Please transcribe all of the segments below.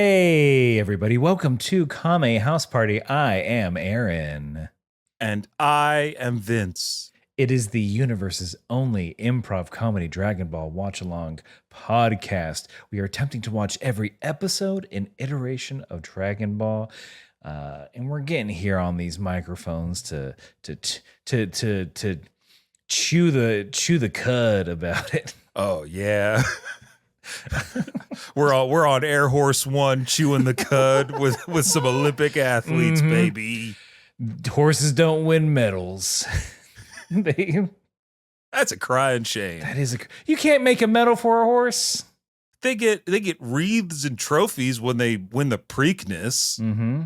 Hey, everybody. Welcome to Kame House Party. I am Aaron. And I am Vince. It is the universe's only improv comedy Dragon Ball watch-along podcast. We are attempting to watch every episode and iteration of Dragon Ball. And we're getting here on these microphones to chew the cud about it. Oh, yeah. we're on Air Horse One chewing the cud with some Olympic athletes, baby. Horses don't win medals. That's a crying shame. That is you can't make a medal for a horse. They get wreaths and trophies when they win the Preakness. Mm-hmm.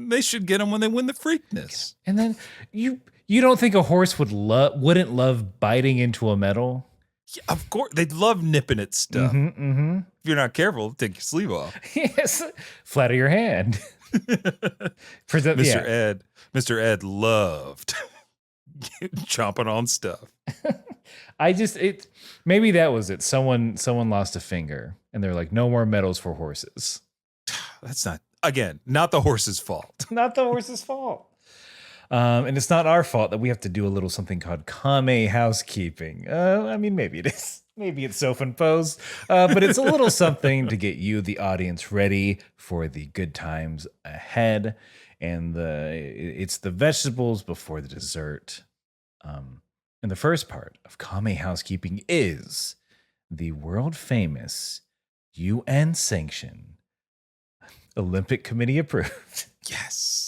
They should get them when they win the Freakness. And then you don't think a horse wouldn't love biting into a medal? Yeah, of course, they'd love nipping at stuff. Mm-hmm. If you're not careful, take your sleeve off. Yes, flatter your hand. Mr. Ed loved chomping on stuff. Maybe that was it. Someone lost a finger, and they're like, no more medals for horses. That's not the horse's fault. Not the horse's fault. And it's not our fault that we have to do a little something called Kame housekeeping. I mean, maybe it is. Maybe it's self-imposed. But it's a little something to get you, the audience, ready for the good times ahead. And it's the vegetables before the dessert. And the first part of Kame housekeeping is the world-famous UN-sanctioned Olympic Committee approved. Yes.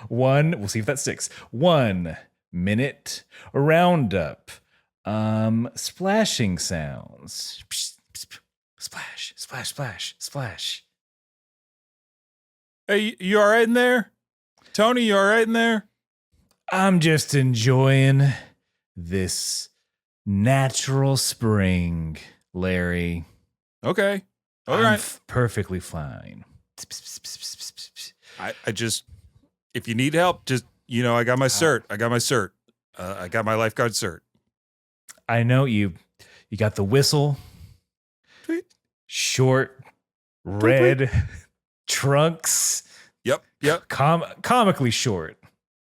We'll see if that sticks. 1 minute roundup. Splashing sounds. Splash, splash, splash, splash. Hey, you all right in there? Tony, you all right in there? I'm just enjoying this natural spring, Larry. Okay. All right. Perfectly fine. I just, if you need help, just, I got my cert. I got my lifeguard cert. I know you got the whistle. Tweet. Short, red trunks. Yep. Comically short,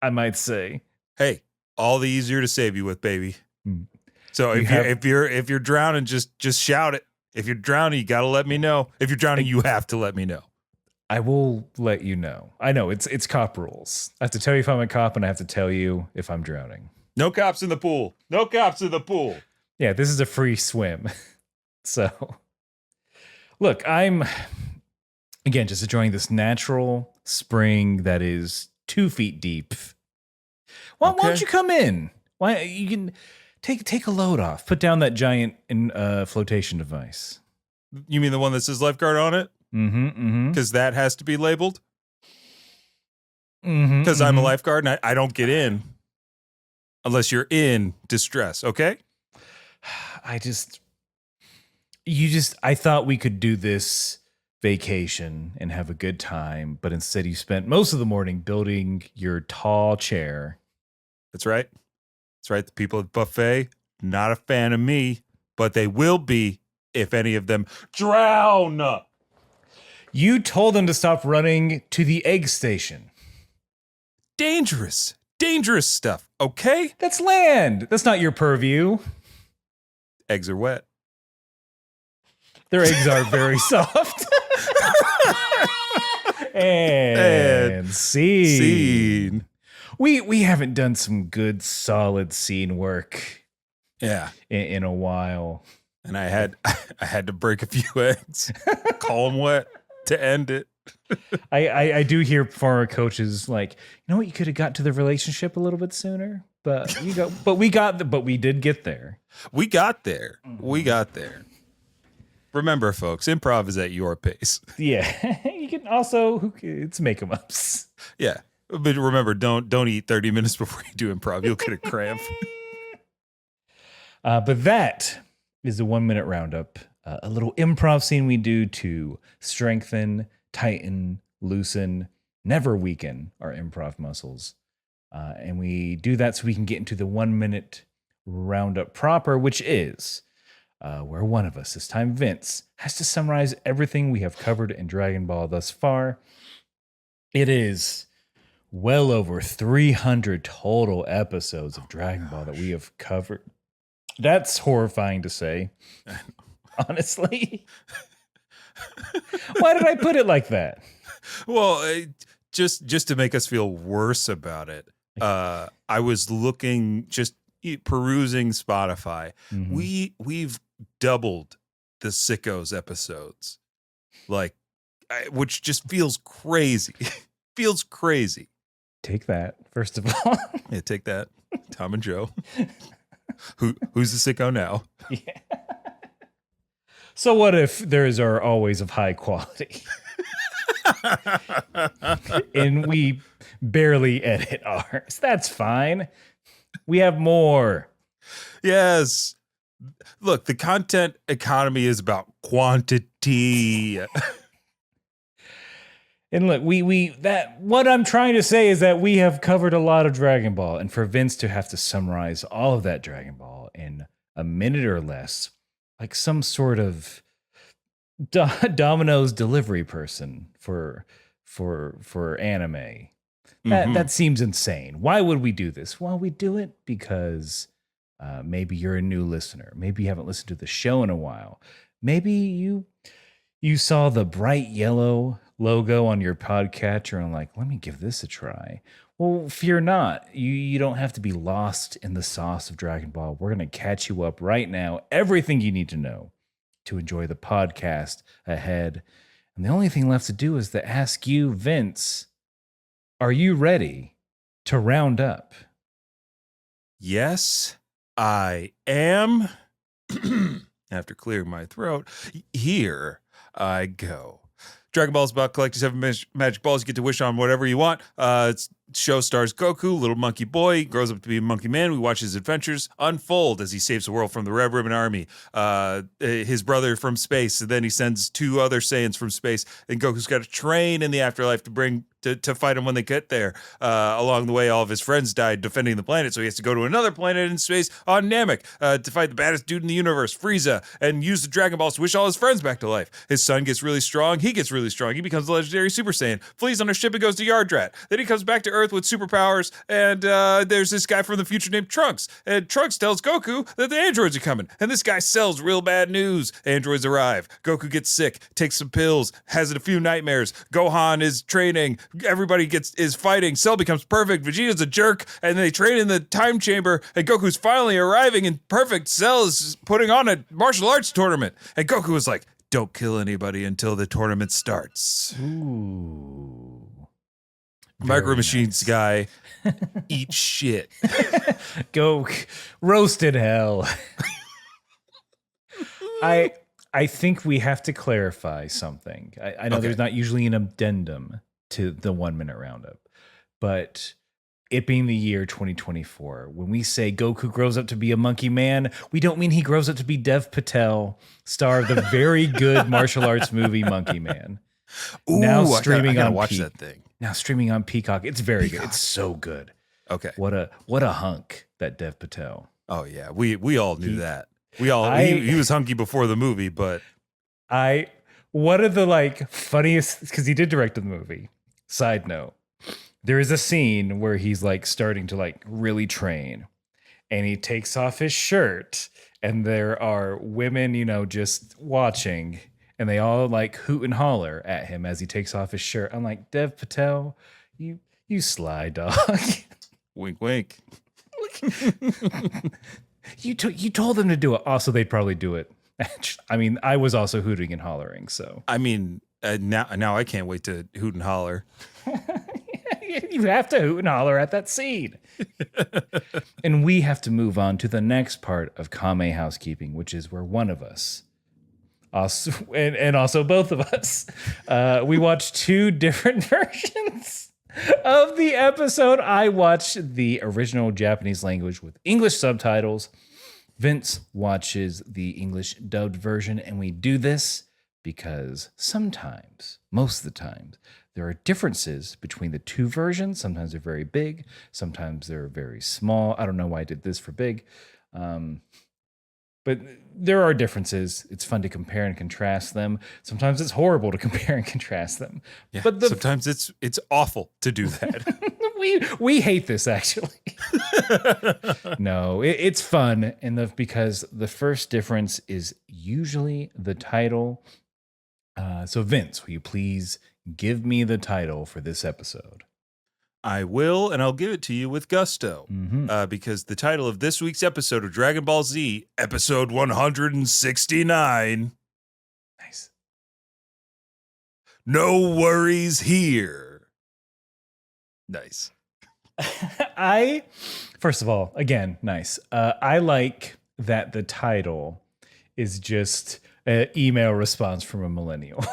I might say. Hey, all the easier to save you with, baby. So if you're drowning, just shout it. If you're drowning, you got to let me know. If you're drowning, you have to let me know. I will let you know. I know it's cop rules. I have to tell you if I'm a cop, and I have to tell you if I'm drowning. No cops in the pool. No cops in the pool. Yeah, this is a free swim. So, look, I'm, again, just enjoying this natural spring that is 2 feet deep. Why don't you come in? Why you can take a load off. Put down that giant flotation device. You mean the one that says lifeguard on it? Mm-hmm. Because that has to be labeled? Because I'm a lifeguard and I don't get in unless you're in distress, okay? I thought we could do this vacation and have a good time, but instead you spent most of the morning building your tall chair. That's right. The people at the buffet, not a fan of me, but they will be if any of them drown. You told them to stop running to the egg station. Dangerous stuff, okay? That's land. That's not your purview. Eggs are wet. Their eggs are very soft. and scene. We haven't done some good, solid scene work. Yeah, in a while. And I had to break a few eggs, call them wet to end it. I do hear former coaches like, you know what, you could have got to the relationship a little bit sooner, but we did get there. We got there. Remember, folks, improv is at your pace. Yeah, you can also it's make 'em ups. Yeah, but remember, don't eat 30 minutes before you do improv. You'll get a cramp. But that is the 1 minute roundup. A little improv scene we do to strengthen, tighten, loosen, never weaken our improv muscles. And we do that so we can get into the 1 minute roundup proper, which is where one of us, this time Vince, has to summarize everything we have covered in Dragon Ball thus far. It is well over 300 total episodes of Dragon Ball that we have covered. That's horrifying to say, honestly. Why did I put it like that? Well, just to make us feel worse about it, I was looking, just perusing Spotify. Mhm. We've doubled the Sickos episodes, like, which just feels crazy. Feels crazy. Take that, first of all. Yeah, take that, Tom and Joe. Who's the sicko now? Yeah. So what if theirs are always of high quality? And we barely edit ours. That's fine. We have more. Yes. Look, the content economy is about quantity. And look, what I'm trying to say is that we have covered a lot of Dragon Ball, and for Vince to have to summarize all of that Dragon Ball in a minute or less, like some sort of Domino's delivery person for anime. That seems insane. Why would we do this? Well, we do it because maybe you're a new listener. Maybe you haven't listened to the show in a while. Maybe you saw the bright yellow logo on your podcatcher and like, let me give this a try. Well, fear not. You don't have to be lost in the sauce of Dragon Ball. We're going to catch you up right now. Everything you need to know to enjoy the podcast ahead. And the only thing left to do is to ask you, Vince, are you ready to round up? Yes, I am. After clearing my throat, here I go. Dragon Ball is about collecting 7 magic balls. You get to wish on whatever you want. Show stars Goku, little monkey boy, grows up to be a monkey man. We watch his adventures unfold as he saves the world from the Red Ribbon Army, his brother from space, and then he sends 2 other Saiyans from space, and Goku's got to train in the afterlife to fight him when they get there. Along the way, all of his friends died defending the planet, so he has to go to another planet in space on Namek to fight the baddest dude in the universe, Frieza, and use the Dragon Balls to wish all his friends back to life. His son gets really strong. He gets really strong. He becomes a legendary Super Saiyan, flees on a ship and goes to Yardrat. Then he comes back to Earth with superpowers, and there's this guy from the future named Trunks. And Trunks tells Goku that the androids are coming, and this guy sells real bad news. Androids arrive. Goku gets sick, takes some pills, has a few nightmares. Gohan is training. Everybody is fighting. Cell becomes perfect. Vegeta's a jerk, and they train in the time chamber, and Goku's finally arriving, and perfect Cell is putting on a martial arts tournament. And Goku is like, don't kill anybody until the tournament starts. Ooh. Micro Machines guy, eat shit. Go roast in hell. I think we have to clarify something. I know there's not usually an addendum to the 1 minute roundup, but it being the year 2024, when we say Goku grows up to be a monkey man, we don't mean he grows up to be Dev Patel, star of the very good martial arts movie Monkey Man. Ooh, now streaming on watch that thing. Now streaming on Peacock. It's very good. It's so good. Okay. What a hunk, that Dev Patel. Oh yeah, we all knew that. He was hunky before the movie, but one of the funniest, because he did direct the movie. Side note, there is a scene where he's starting to really train, and he takes off his shirt, and there are women, just watching, and they all hoot and holler at him as he takes off his shirt. I'm like, Dev Patel, you sly dog. Wink, wink. You told them to do it. Also, they'd probably do it. I mean, I was also hooting and hollering. So I mean, now I can't wait to hoot and holler. You have to hoot and holler at that scene. And we have to move on to the next part of Kame housekeeping, which is where one of us, and also both of us, we watched 2 different versions of the episode. I watched the original Japanese language with English subtitles. Vince watches the English dubbed version, and we do this because sometimes, most of the time, there are differences between the 2 versions. Sometimes they're very big, sometimes they're very small. I don't know why I did this for big. But but there are differences. It's fun to compare and contrast them. Sometimes it's horrible to compare and contrast them. Yeah, But sometimes it's awful to do that. we hate this actually. No, it's fun, and because the first difference is usually the title. So Vince, will you please give me the title for this episode? I will, and I'll give it to you with gusto, because the title of this week's episode of Dragon Ball Z, episode 169. Nice. No worries here. Nice. First of all, again, nice. I like that the title is just an email response from a millennial.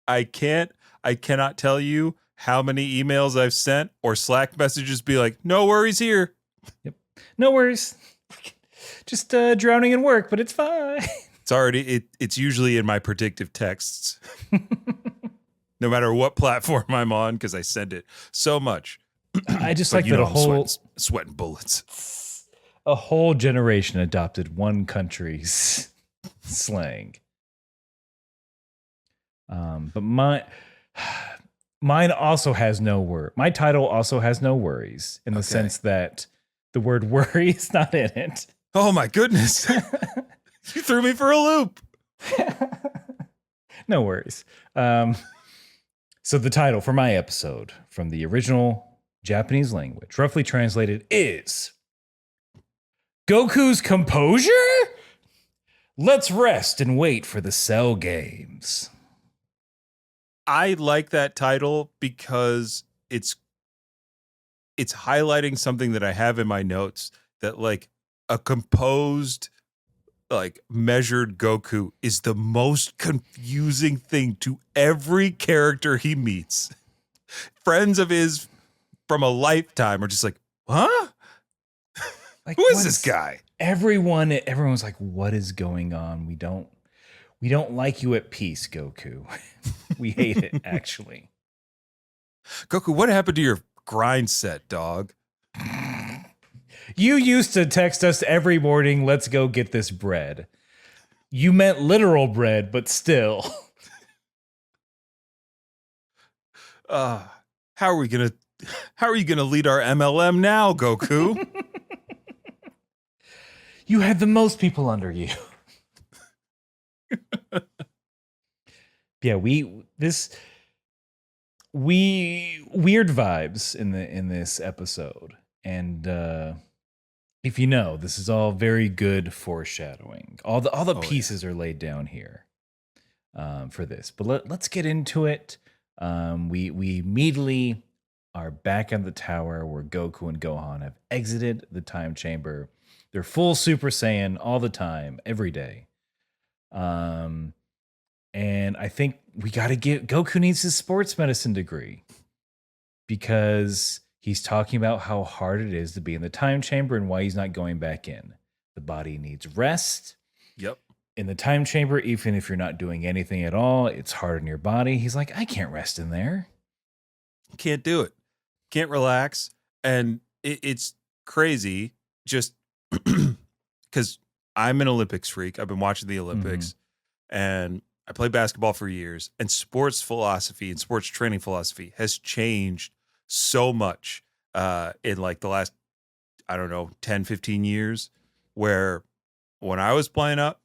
I cannot tell you how many emails I've sent or Slack messages be like, no worries here. Yep. No worries. Just drowning in work, but it's fine. It's usually in my predictive texts. No matter what platform I'm on, because I send it so much. I just like that sweating bullets. A whole generation adopted one country's slang. But mine also has no word. My title also has no worries in the sense that the word worry is not in it. Oh my goodness. You threw me for a loop. No worries. So the title for my episode from the original Japanese language, roughly translated, is Goku's Composure? Let's rest and wait for the Cell Games. I like that title because it's highlighting something that I have in my notes, that like a composed, like measured Goku is the most confusing thing to every character he meets. Friends of his from a lifetime are just like, huh? Like, who is this guy? Everyone's like, what is going on? We don't like you at peace, Goku. We hate it, actually. Goku, what happened to your grind set, dog? You used to text us every morning, let's go get this bread. You meant literal bread, but still. How are you gonna lead our MLM now, Goku? You had the most people under you. Yeah, weird vibes in this episode, and if you know, this is all very good foreshadowing. All the pieces are laid down here for this. But let's get into it. We immediately are back at the tower where Goku and Gohan have exited the time chamber. They're full Super Saiyan all the time, every day. And I think we got to Goku needs his sports medicine degree because he's talking about how hard it is to be in the time chamber and why he's not going back in. The body needs rest. Yep. In the time chamber, even if you're not doing anything at all, it's hard on your body. He's like, I can't rest in there. Can't do it. Can't relax. And it's crazy just because I'm an Olympics freak. I've been watching the Olympics and I played basketball for years, and sports philosophy and sports training philosophy has changed so much in like the last, 10, 15 years, where when I was coming up,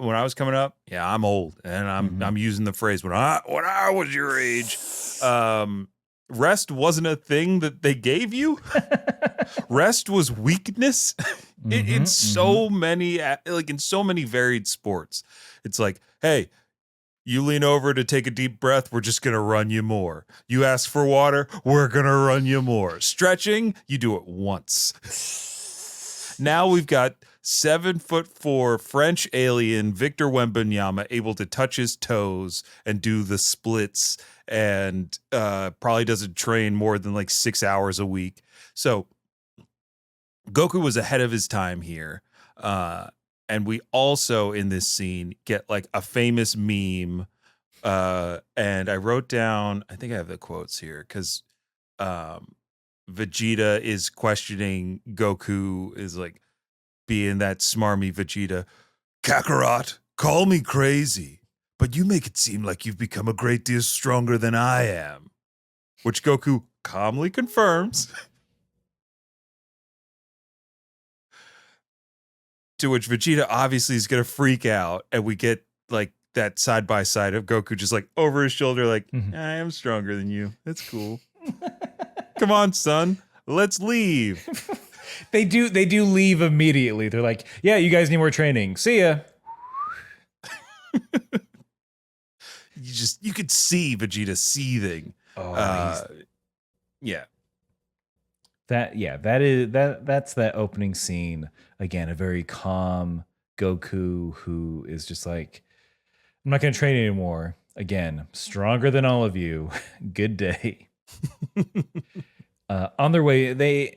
yeah, I'm old and I'm using the phrase when I was your age, rest wasn't a thing that they gave you. Rest was weakness. In so many, like in so many varied sports, it's like, hey, you lean over to take a deep breath, we're just going to run you more. You ask for water, we're going to run you more. Stretching, you do it once. Now we've got 7'4" French alien Victor Wembanyama able to touch his toes and do the splits, and probably doesn't train more than like 6 hours a week. So Goku was ahead of his time here. And we also in this scene get like a famous meme. And I wrote down, I think I have the quotes here, because Vegeta is questioning Goku, is like being that smarmy Vegeta. Kakarot, call me crazy, but you make it seem like you've become a great deal stronger than I am. Which Goku calmly confirms. To which Vegeta obviously is going to freak out, and we get like that side by side of Goku just like over his shoulder, like, I am stronger than you. That's cool. Come on, son. Let's leave. They do leave immediately. They're like, yeah, you guys need more training. See ya. You could see Vegeta seething. Oh, yeah. That's that opening scene. Again, a very calm Goku who is just like, I'm not going to train anymore. Again, stronger than all of you. Good day. On their way,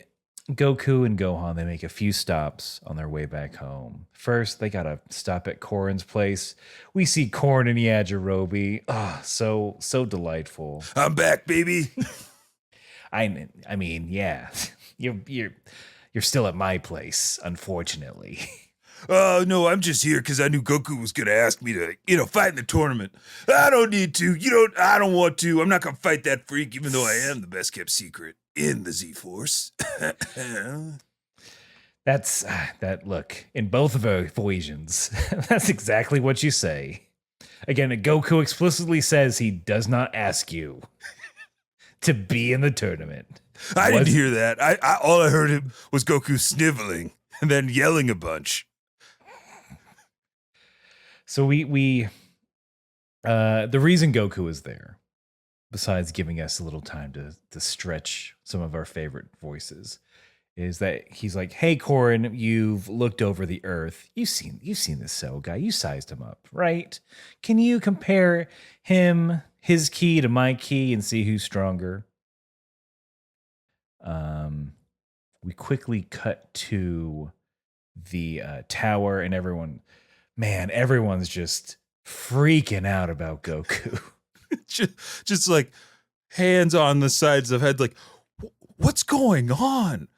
Goku and Gohan, they make a few stops on their way back home. First, they got to stop at Korin's place. We see Korin and Yajirobe. Oh, so delightful. I'm back, baby. I mean, yeah. You're still at my place, unfortunately. Oh, no, I'm just here because I knew Goku was going to ask me to, fight in the tournament. I don't need to. I don't want to. I'm not going to fight that freak, even though I am the best kept secret in the Z-Force. That's that look in both of our equations. That's exactly what you say. Again, Goku explicitly says he does not ask you to be in the tournament. I didn't hear that. All I heard was Goku sniveling and then yelling a bunch. So we the reason Goku is there, besides giving us a little time to stretch some of our favorite voices, is that he's like, hey, Korin, you've looked over the earth. You've seen this Cell guy. You sized him up, right? Can you compare his key to my key and see who's stronger? We quickly cut to the tower, and everyone's just freaking out about Goku. just like hands on the sides of head, like, what's going on?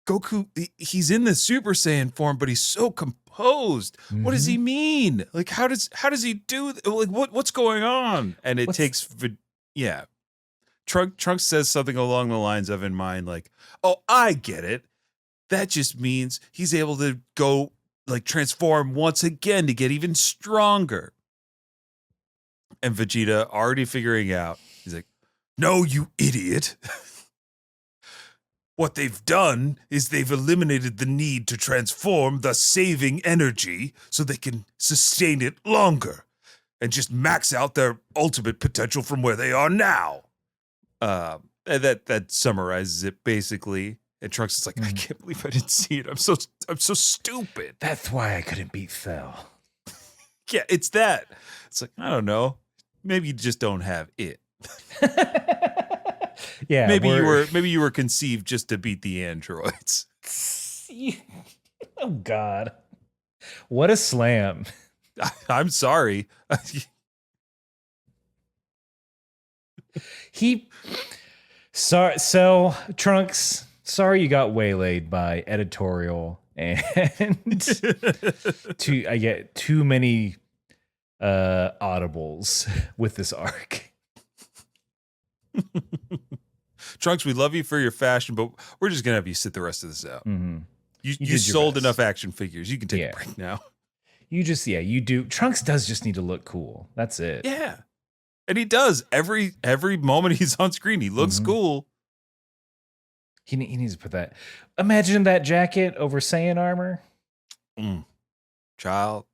Goku, he's in the Super Saiyan form, but he's so composed. Mm-hmm. What does he mean? Like, how does he do? Like, what's going on? And it takes, Trunks says something along the lines of, in mind, like, oh, I get it. That just means he's able to go, like, transform once again to get even stronger. And Vegeta, already figuring out, he's like, no, you idiot. What they've done is they've eliminated the need to transform, thus saving energy so they can sustain it longer and just max out their ultimate potential from where they are now. And that summarizes it basically. And Trunks is like, I can't believe I didn't see it. I'm so stupid. That's why I couldn't beat Cell. Yeah, it's that. It's like, I don't know. Maybe you just don't have it. Yeah, maybe you were conceived just to beat the androids. Oh God, what a slam! I'm sorry. So Trunks, sorry you got waylaid by editorial and I get too many audibles with this arc. Trunks, we love you for your fashion, but we're just gonna have you sit the rest of this out. Mm-hmm. You sold enough action figures. You can take a break now. You do. Trunks does just need to look cool. That's it. Yeah. And he does. Every moment he's on screen, he looks cool. He needs to put that. Imagine that jacket over Saiyan armor. Child.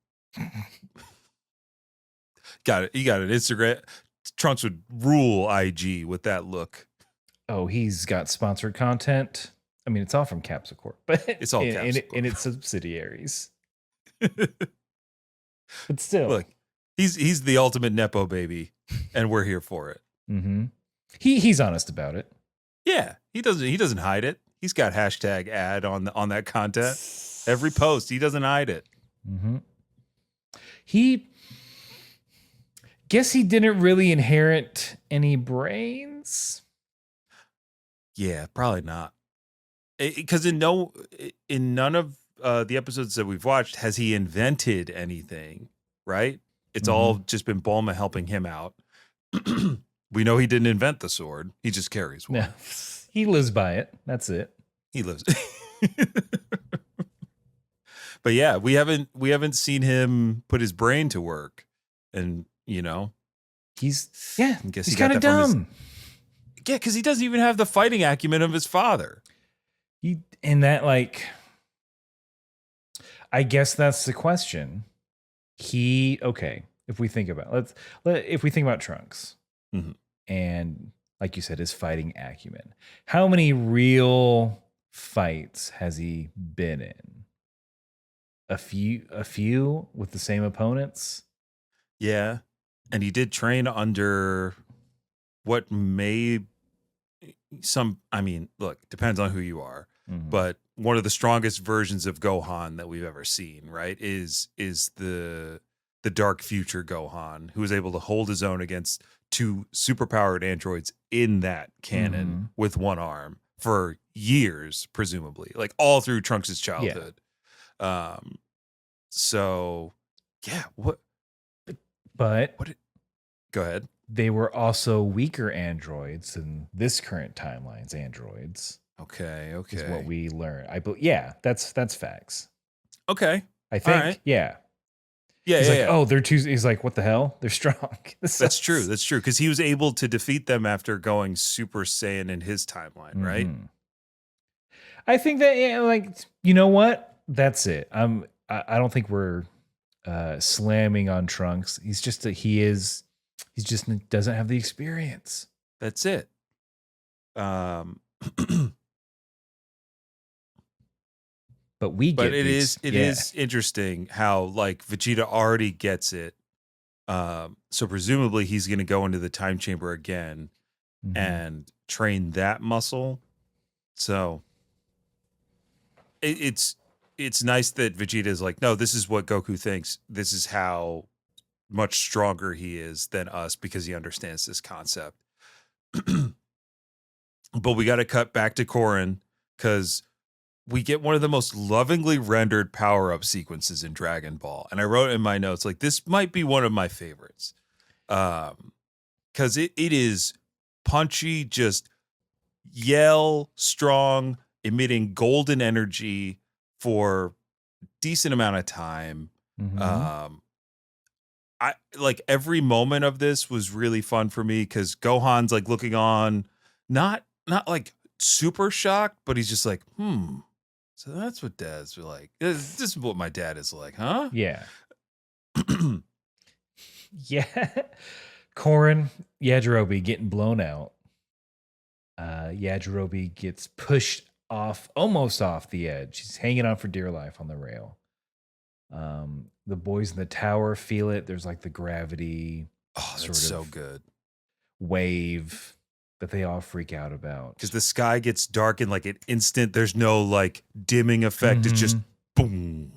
Got it. You got it. Instagram. Trunks would rule IG with that look. Oh, he's got sponsored content. I mean, it's all from Capsule Corp, but it's all in its subsidiaries. But still, look, he's the ultimate nepo baby, and we're here for it. Mm-hmm. He's honest about it. Yeah, he doesn't hide it. He's got hashtag ad on that content. Every post, he doesn't hide it. Mm-hmm. Guess he didn't really inherit any brains. Yeah, probably not. Because in none of the episodes that we've watched, has he invented anything? Right? It's all just been Bulma helping him out. We know he didn't invent the sword. He just carries one. No, he lives by it. That's it. He lives. But yeah, we haven't seen him put his brain to work, and He's I guess he's he got kind of that from his- dumb. yeah, because he doesn't even have the fighting acumen of his father. I guess that's the question. If we think about if we think about Trunks Mhm. and like you said, his fighting acumen, how many real fights has he been in? A few with the same opponents. Yeah, and he did train under what may some. I mean, look, depends on who you are, Mhm. but one of the strongest versions of Gohan that we've ever seen, right, is the Dark Future Gohan, who was able to hold his own against two superpowered androids in that canon with one arm for years, presumably, like all through Trunks' childhood. So yeah, But go ahead. they were also weaker androids than this current timeline's androids. Okay. Is what we learned. That's facts. Okay. I think. Right. Yeah. Yeah. He's yeah. oh, they're too. He's like, what the hell? They're strong. That's true. That's true. Because he was able to defeat them after going Super Saiyan in his timeline, right? I think that, you know what? That's it. I don't think we're slamming on Trunks. He's just he just doesn't have the experience. That's it. But it is interesting how like Vegeta already gets it. So presumably he's going to go into the time chamber again and train that muscle. So it's nice that Vegeta is like, no, this is what Goku thinks. This is how much stronger he is than us because he understands this concept. But we got to cut back to Korin because we get one of the most lovingly rendered power-up sequences in Dragon Ball. And I wrote in my notes, like, this might be one of my favorites. Because it is punchy, just yell, strong, emitting golden energy for a decent amount of time. I like every moment of this was really fun for me because Gohan's like looking on, not like super shocked, but he's just like, so that's what dads are like. This is what my dad is like, huh? Yeah. Yeah. Korin, Yajirobe getting blown out. Yajirobe gets pushed almost off the edge. He's hanging on for dear life on the rail. The boys in the tower feel it. There's like the gravity. Oh, that's so good. Wave that they all freak out about. Because the sky gets dark in like an instant. There's no like dimming effect. It's just boom.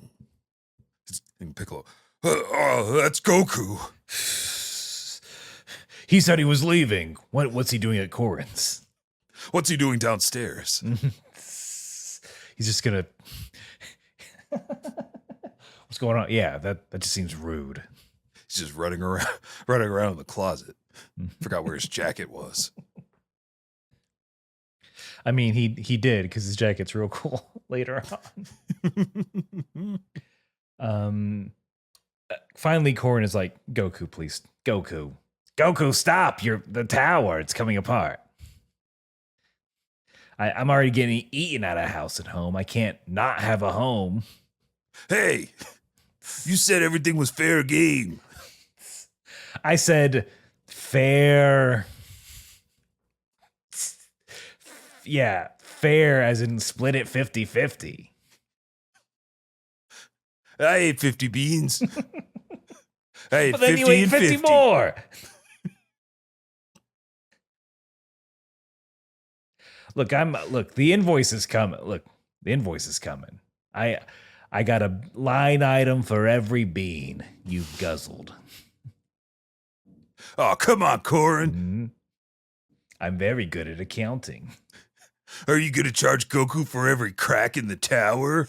It's Piccolo. Oh, that's Goku. He said he was leaving. What's he doing at Korin's? What's he doing downstairs? He's just gonna. What's going on? Yeah, that just seems rude. He's just running around in the closet. Forgot where his jacket was. I mean, he did because his jacket's real cool later on. Finally, Korin is like, Goku, please, Goku, stop! The tower. It's coming apart. I'm already getting eaten at a house at home. I can't not have a home. Hey, you said everything was fair game. I said fair. Yeah, fair as in split it 50-50. I ate 50 beans. I ate but then 50 you ate and 50 50 more. Look, the invoice is coming. Look, the invoice is coming. I got a line item for every bean you guzzled. Oh, come on, Korin. I'm very good at accounting. Are you going to charge Goku for every crack in the tower?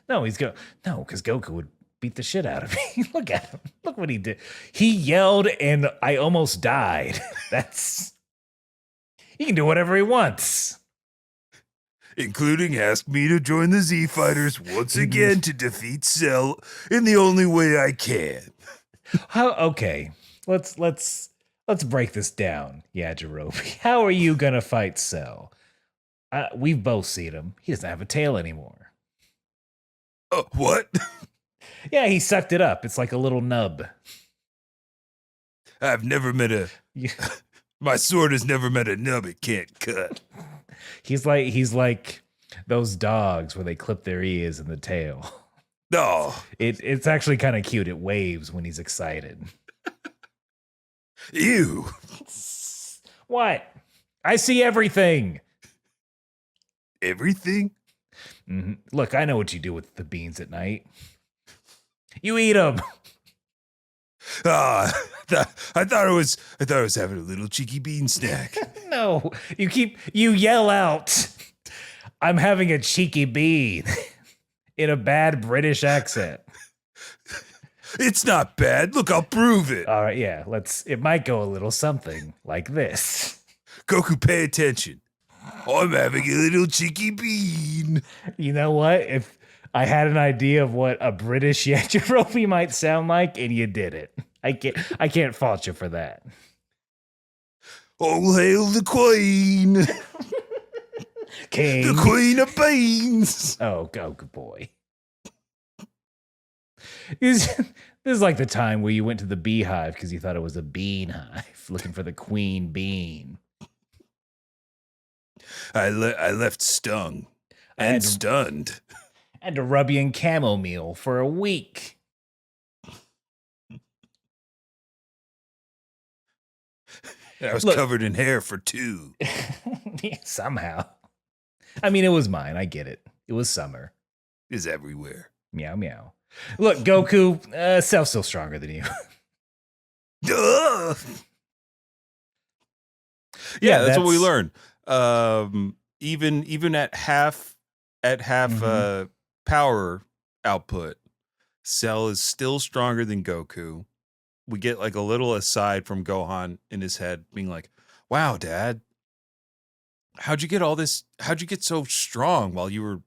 No, because Goku would beat the shit out of me. Look at him. Look what he did. He yelled and I almost died. He can do whatever he wants. Including ask me to join the Z Fighters once again to defeat Cell in the only way I can. Okay, let's break this down, Yajirobe. How are you gonna fight Cell? We've both seen him. He doesn't have a tail anymore. Oh, what? Yeah, he sucked it up. It's like a little nub. I've never met my sword has never met a nub it can't cut. He's like those dogs where they clip their ears and the tail. No. It's actually kind of cute. It waves when he's excited. Ew. What? I see everything. Everything? Mm-hmm. Look, I know what you do with the beans at night. You eat them. I thought I was having a little cheeky bean snack. No, you yell out, I'm having a cheeky bean in a bad British accent. It's not bad. Look, I'll prove it. All right, yeah, it might go a little something like this. Goku, pay attention. I'm having a little cheeky bean. You know what? If I had an idea of what a British Yajirobe might sound like, and you did it. I can't fault you for that. Oh, hail the queen. King. The queen of beans. Oh, good boy. This is like the time where you went to the beehive because you thought it was a bean hive, looking for the queen bean. I left stung and stunned. Had to rub you in chamomile for a week. I was covered in hair for 2. Yeah, somehow. I mean, it was mine. I get it. It was summer. Is everywhere. Meow, meow. Look, Goku, Cell's still stronger than you. Duh! Yeah, that's what we learned. Even at half power output, Cell is still stronger than Goku. We get like a little aside from Gohan in his head being like, wow, Dad, how'd you get all this? How'd you get so strong while you were,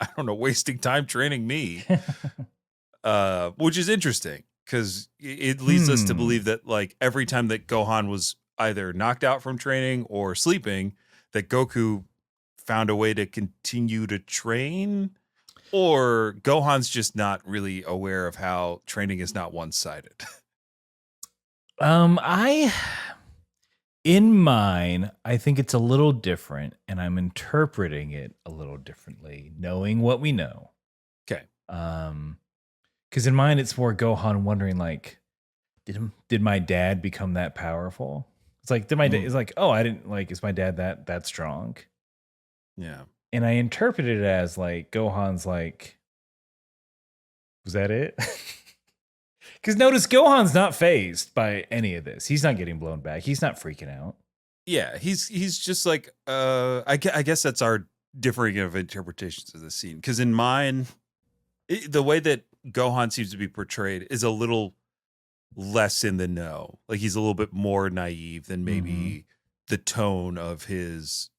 I don't know, wasting time training me? Which is interesting because it leads us to believe that like every time that Gohan was either knocked out from training or sleeping, that Goku found a way to continue to train, or Gohan's just not really aware of how training is not one-sided. In mine, I think it's a little different, and I'm interpreting it a little differently, knowing what we know. Okay. Because in mine, it's more Gohan wondering, like, did my dad become that powerful? It's like, it's like, oh, I didn't like, is my dad that strong? Yeah. And I interpreted it as like Gohan's like, was that it? Because notice Gohan's not fazed by any of this. He's not getting blown back. He's not freaking out. Yeah, he's just like, I guess that's our differing of interpretations of the scene. Because in mine, the way that Gohan seems to be portrayed is a little less in the know. Like he's a little bit more naive than maybe the tone of his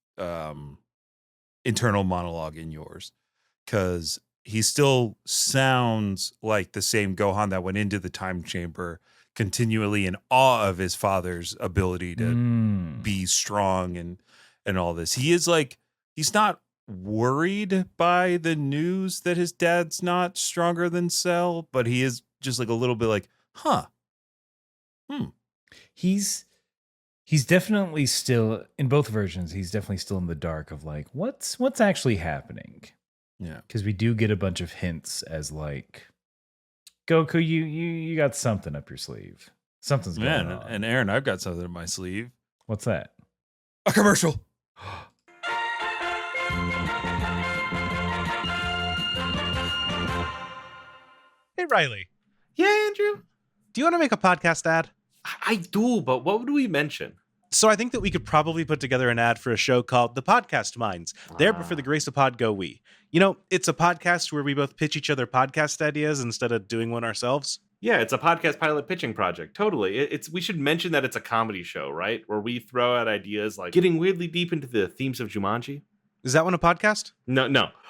internal monologue in yours. Because he still sounds like the same Gohan that went into the time chamber, continually in awe of his father's ability to be strong and all this. He is like, he's not worried by the news that his dad's not stronger than Cell, but he is just like a little bit like, He's definitely still, in both versions, he's definitely still in the dark of like, what's actually happening? Yeah. Because we do get a bunch of hints as like, Goku, you got something up your sleeve. Something's going on. And Aaron, I've got something in my sleeve. What's that? A commercial. Hey, Riley. Yeah, Andrew? Do you want to make a podcast ad? I do, but what would we mention? So I think that we could probably put together an ad for a show called The Podcast Minds. There, but for the grace of Pod Go We. You know, it's a podcast where we both pitch each other podcast ideas instead of doing one ourselves. Yeah, it's a podcast pilot pitching project. Totally. We should mention that it's a comedy show, right? Where we throw out ideas like getting weirdly deep into the themes of Jumanji. Is that one a podcast? No.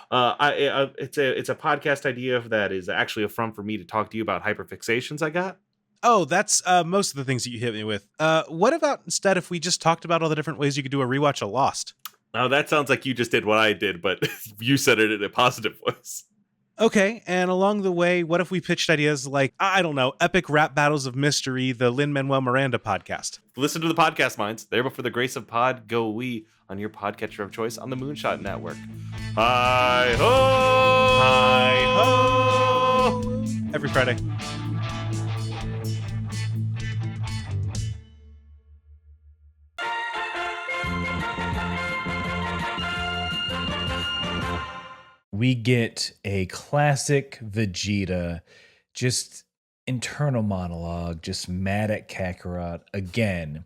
It's a podcast idea that is actually a front for me to talk to you about hyperfixations I got. Oh, that's most of the things that you hit me with. What about instead if we just talked about all the different ways you could do a rewatch of Lost? Oh, that sounds like you just did what I did, but you said it in a positive voice. Okay, and along the way, what if we pitched ideas like, I don't know, Epic Rap Battles of Mystery, the Lin-Manuel Miranda podcast? Listen to the podcast minds. There, but for the grace of pod, go we on your podcatcher of choice on the Moonshot Network. Hi ho! Hi ho! Every Friday. We get a classic Vegeta, just internal monologue, just mad at Kakarot again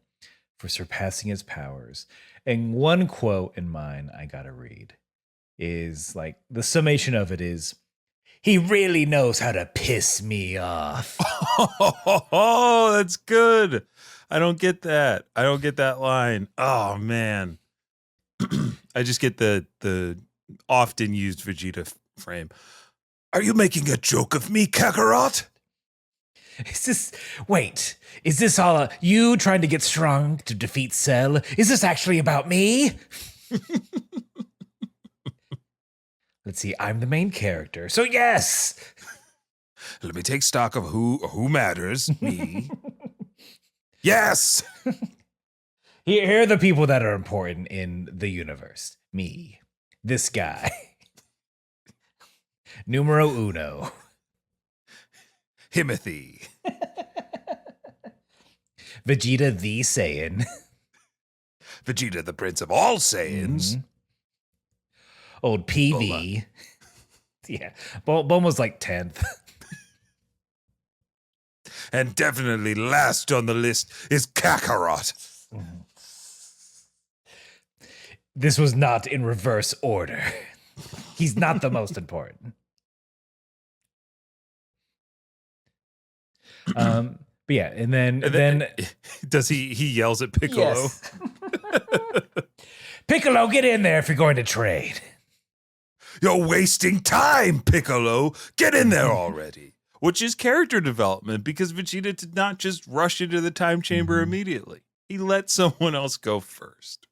for surpassing his powers. And one quote in mine I gotta read is like the summation of it is, "He really knows how to piss me off." Oh, that's good. I don't get that. I don't get that line. Oh man. I just get the often used Vegeta frame. Are you making a joke of me, Kakarot? Is this all you trying to get strong to defeat Cell? Is this actually about me? Let's see, I'm the main character, so yes. Let me take stock of who matters. Me. Yes. Here are the people that are important in the universe. Me. This guy. Numero uno. Himothy. Vegeta the Saiyan. Vegeta, the prince of all Saiyans. Old PV. Yeah. Bulma's like 10th. And definitely last on the list is Kakarot. This was not in reverse order. He's not the most important. But yeah, and then does he yells at Piccolo? Yes. Piccolo, get in there if you're going to trade. You're wasting time, Piccolo. Get in there already. Which is character development because Vegeta did not just rush into the time chamber immediately. He let someone else go first.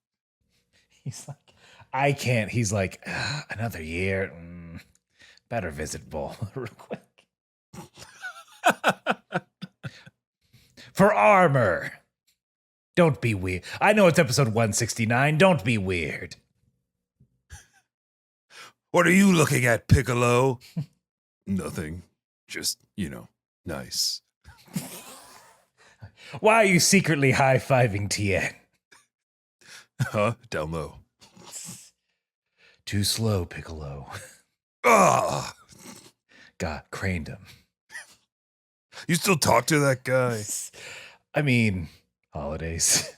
He's like, I can't. He's like, another year. Better visit Bull real quick. For armor. Don't be weird. I know it's episode 169. Don't be weird. What are you looking at, Piccolo? Nothing. Just, nice. Why are you secretly high-fiving Tien? Huh? Down low. Too slow, Piccolo. Ah! God, craned him. You still talk to that guy? I mean, holidays.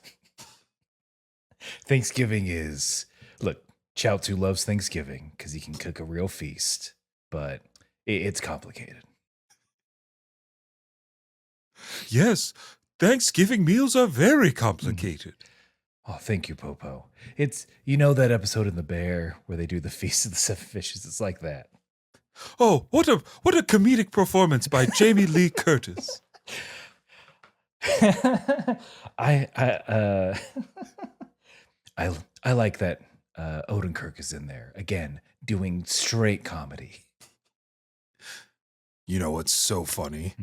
Thanksgiving is... Look, Chaozu loves Thanksgiving because he can cook a real feast, but it's complicated. Yes, Thanksgiving meals are very complicated. Oh, thank you, Popo. It's, that episode in The Bear where they do the Feast of the Seven Fishes? It's like that. Oh, what a comedic performance by Jamie Lee Curtis. I like that Odenkirk is in there again doing straight comedy. You know what's so funny?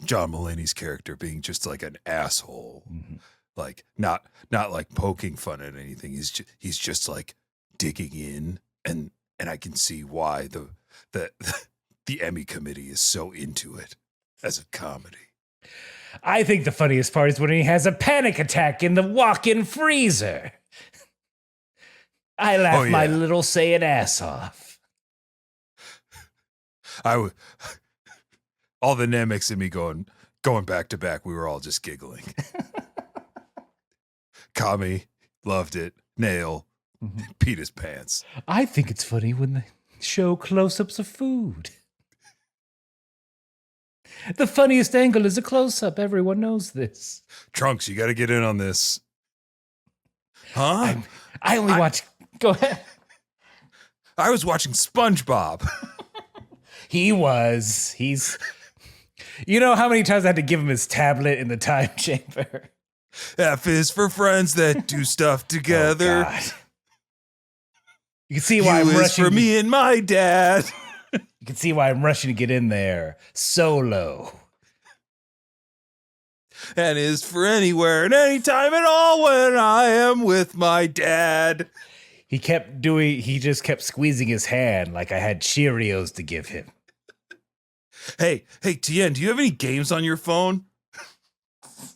John Mulaney's character being just like an asshole. Mm-hmm. Like not like poking fun at anything. He's just like digging in, and I can see why the Emmy committee is so into it as a comedy. I think the funniest part is when he has a panic attack in the walk-in freezer. I laugh my little Saiyan ass off. All the Namex and me going back to back, we were all just giggling. Kame loved it. Nail Peed his pants. I think it's funny when they show close-ups of food. The funniest angle is a close-up. Everyone knows this. Trunks, you got to get in on this. Huh? I only watch... Go ahead. I was watching SpongeBob. He's... You know how many times I had to give him his tablet in the time chamber? F is for friends that do stuff together. Oh, God. You can see why I'm U is rushing. for me and my dad. You can see why I'm rushing to get in there solo. And is for anywhere and anytime at all when I am with my dad. He just kept squeezing his hand like I had Cheerios to give him. Hey, Tien, do you have any games on your phone?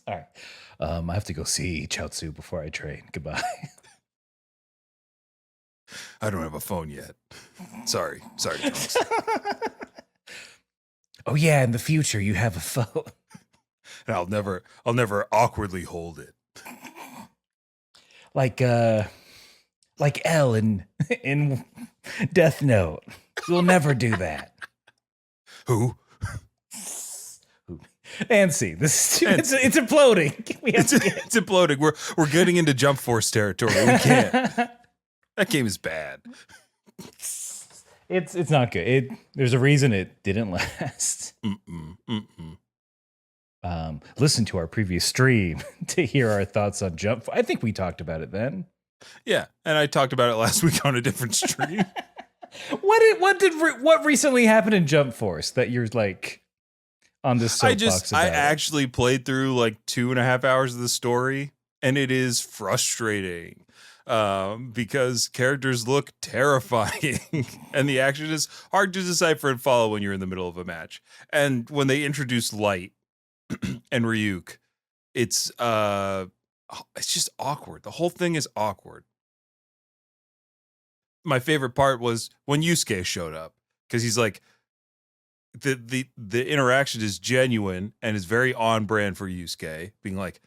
All right. I have to go see Chaozu before I train. Goodbye. I don't have a phone yet. Sorry, Trunks. Oh yeah, in the future you have a phone. And I'll never awkwardly hold it. Like L in Death Note. You'll never do that. Who? And see, it's imploding. It's imploding. We're getting into Jump Force territory. We can't. That game is bad. It's not good. There's a reason it didn't last. Listen to our previous stream to hear our thoughts on Jump. I think we talked about it then. Yeah, and I talked about it last week on a different stream. What recently happened in Jump Force that you're like on this soapbox about? I actually played through like 2.5 hours of the story, and it is frustrating. Because characters look terrifying and the action is hard to decipher and follow when you're in the middle of a match. And when they introduce Light and Ryuk, it's just awkward. The whole thing is awkward. My favorite part was when Yusuke showed up, because he's like, the interaction is genuine and is very on brand for Yusuke, being like,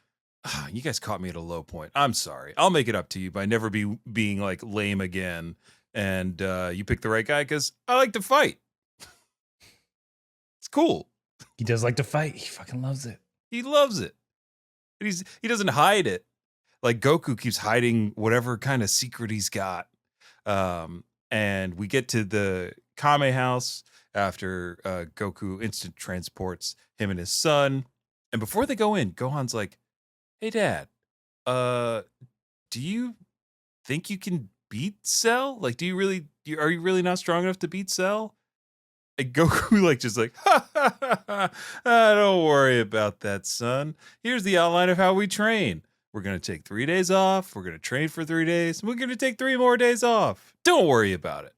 you guys caught me at a low point. I'm sorry. I'll make it up to you by never being like lame again. And you picked the right guy because I like to fight. It's cool. He does like to fight. He fucking loves it. He loves it. And he doesn't hide it. Like Goku keeps hiding whatever kind of secret he's got. And we get to the Kame house after Goku instant transports him and his son. And before they go in, Gohan's like, hey, Dad, do you think you can beat Cell? Like, are you really not strong enough to beat Cell? And Goku don't worry about that, son. Here's the outline of how we train. We're going to take 3 days off. We're going to train for 3 days. And we're going to take 3 more days off. Don't worry about it.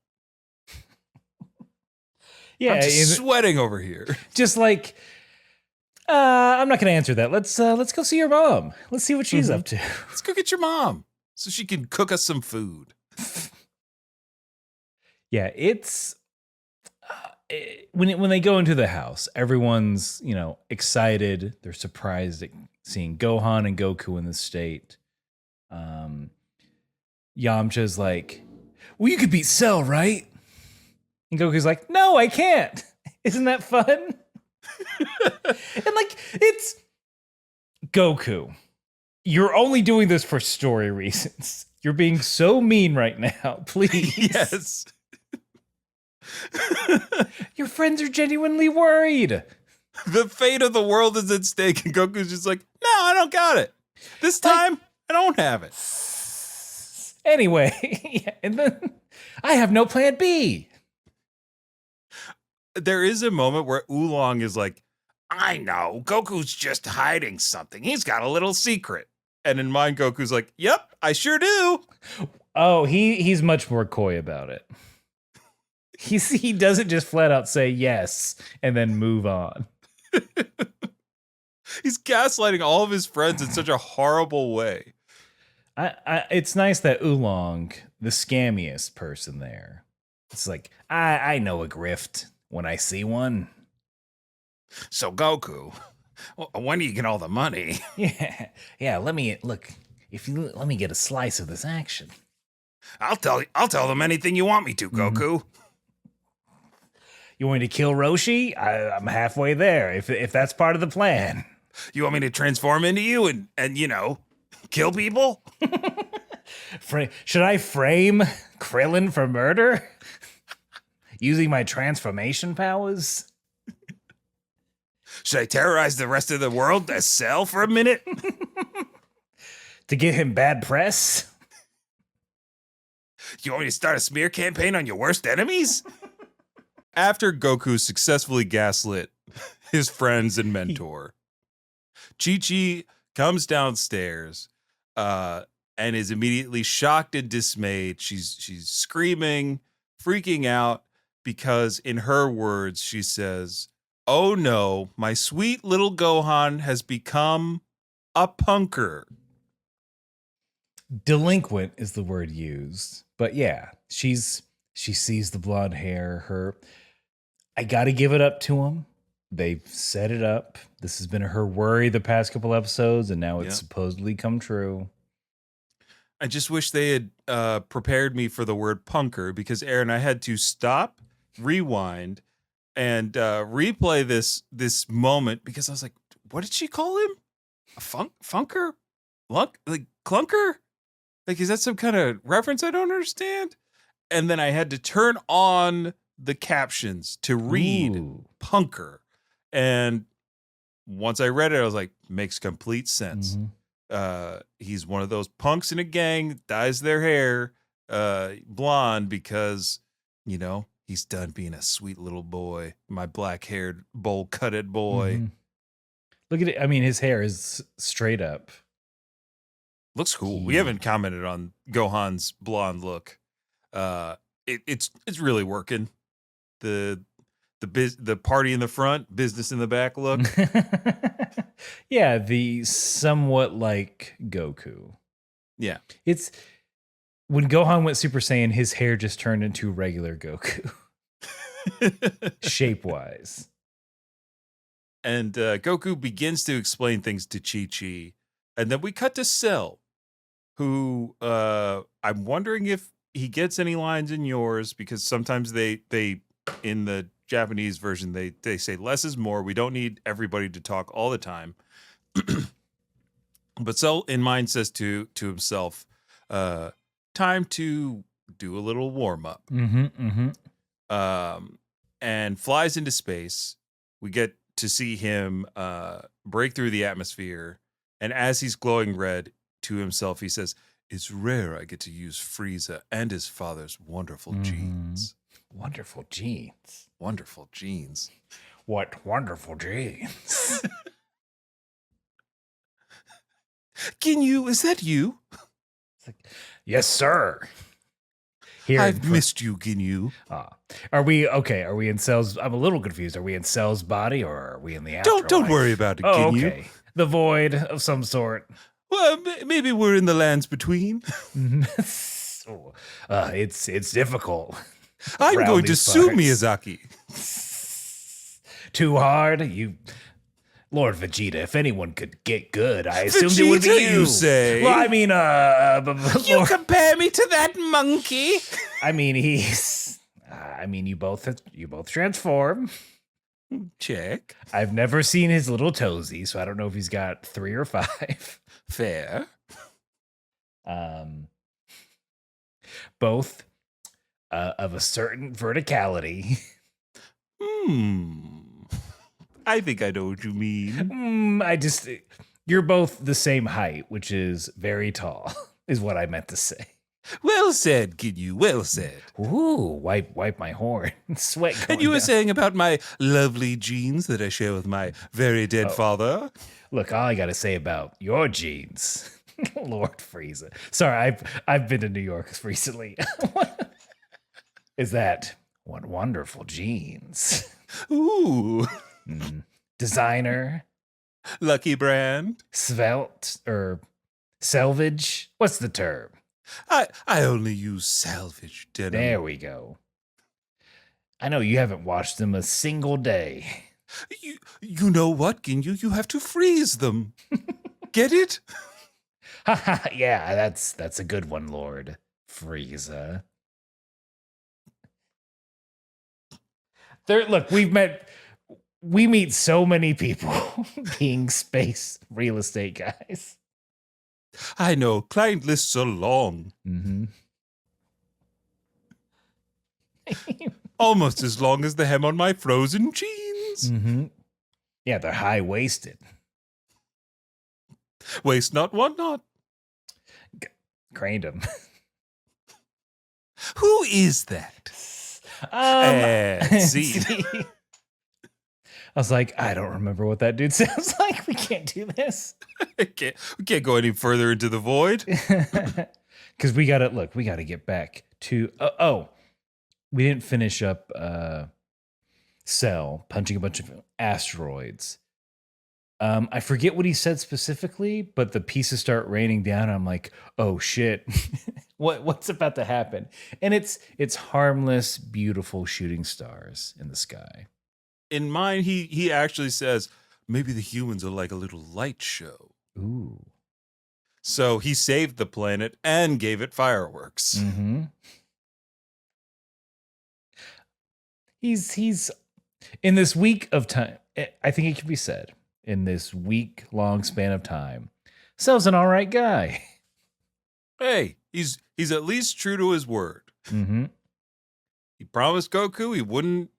Yeah, I'm just sweating over here. Just like, I'm not going to answer that. Let's go see your mom. Let's see what she's up to. Let's go get your mom so she can cook us some food. Yeah, it's when they go into the house, everyone's excited. They're surprised at seeing Gohan and Goku in this state. Yamcha's like, well, you could beat Cell, right? And Goku's like, no, I can't. Isn't that fun? And like, it's Goku. You're only doing this for story reasons. You're being so mean right now. Please. Yes. Your friends are genuinely worried. The fate of the world is at stake, and Goku's just like, no, I don't got it. This time, I don't have it. Anyway, yeah, and then I have no plan B. There is a moment where Oolong is like, I know, Goku's just hiding something. He's got a little secret. And in mine, Goku's like, yep, I sure do. Oh, he's much more coy about it. He doesn't just flat out say yes and then move on. He's gaslighting all of his friends in such a horrible way. It's nice that Oolong, the scammiest person there, it's like, I know a grift when I see one. So Goku, when do you get all the money? Yeah. Let me get a slice of this action. I'll tell them anything you want me to, Goku. You want me to kill Roshi? I'm halfway there. If that's part of the plan. You want me to transform into you and kill people? Should I frame Krillin for murder? Using my transformation powers? Should I terrorize the rest of the world as Cell for a minute? To give him bad press? You want me to start a smear campaign on your worst enemies? After Goku successfully gaslit his friends and mentor, Chi-Chi comes downstairs and is immediately shocked and dismayed. She's screaming, freaking out, because in her words, she says, "Oh no, my sweet little Gohan has become a punker." Delinquent is the word used. But yeah, she sees the blonde hair. I got to give it up to him. They've set it up. This has been her worry the past couple episodes, and now it's supposedly come true. I just wish they had prepared me for the word punker, because Aaron, I had to stop, rewind, and replay this moment, because I was like, what did she call him? A funker? Like clunker? Like, is that some kind of reference I don't understand? And then I had to turn on the captions to read punker. And once I read it, I was like, makes complete sense. He's one of those punks in a gang, dyes their hair blonde because, he's done being a sweet little boy, my black-haired, bowl-cutted boy. Look at it. I mean, his hair is straight up. Looks cool. We haven't commented on Gohan's blonde look. It's really working. The party in the front, business in the back look. Yeah, the somewhat like Goku. Yeah. It's when Gohan went Super Saiyan, his hair just turned into regular Goku. Shape-wise. And Goku begins to explain things to Chi-Chi. And then we cut to Cell, who I'm wondering if he gets any lines in yours, because sometimes they in the Japanese version, they say less is more. We don't need everybody to talk all the time. But Cell in mine says to himself, time to do a little warm up. And flies into space. We get to see him break through the atmosphere. And as he's glowing red, to himself, he says, "It's rare I get to use Frieza and his father's wonderful genes." Wonderful genes. Wonderful genes. What wonderful genes. Ginyu, is that you? It's like, yes, sir. Here I've missed you, Ginyu. Are we in Cell's? I'm a little confused. Are we in Cell's body, or are we in the afterlife? Don't worry about it, Oh, Ginyu. okay. The void of some sort. Well, maybe we're in the lands between. It's difficult. I'm around going to these sue parts. Miyazaki. Too hard? Lord Vegeta, if anyone could get good, I assumed it would be Vegeta, you. you say? Well, I mean, You compare me to that monkey? I mean, you both transform. Check. I've never seen his little toesy, so I don't know if he's got 3 or 5. Fair. Both of a certain verticality. I think I know what you mean. You're both the same height, which is very tall, is what I meant to say. Well said, Ginyu. Well said. Ooh, wipe my horn. Sweat going And you were down. saying about my lovely genes that I share with my very dead father. Look, all I got to say about your genes, Lord Frieza. Sorry, I've been to New York recently. Is that what wonderful genes? Ooh. Designer, Lucky Brand. svelte, or selvage? What's the term? I only use salvage denim. There we go. I know you haven't washed them a single day. You know what, Ginyu? You have to freeze them. Get it? Yeah, that's a good one, Lord. Frieza. Look, we meet so many people being space real estate guys. I know, client lists are long. Mm-hmm. Almost as long as the hem on my frozen jeans. Mm-hmm. Yeah, they're high-waisted. Waste not, want not. Craned them. Who is that? See. I was like, I don't remember what that dude sounds like. We can't do this. We can't go any further into the void. Because we gotta get back to we didn't finish up Cell punching a bunch of asteroids. I forget what he said specifically, but the pieces start raining down. And I'm like, oh shit. What's about to happen? And it's harmless, beautiful shooting stars in the sky. In mine, he actually says, maybe the humans are like a little light show. Ooh. So he saved the planet and gave it fireworks. Mm-hmm. He's in this week of time. I think it can be said in this week-long span of time, Cell's an all right guy. Hey, he's at least true to his word. Mm-hmm. He promised Goku he wouldn't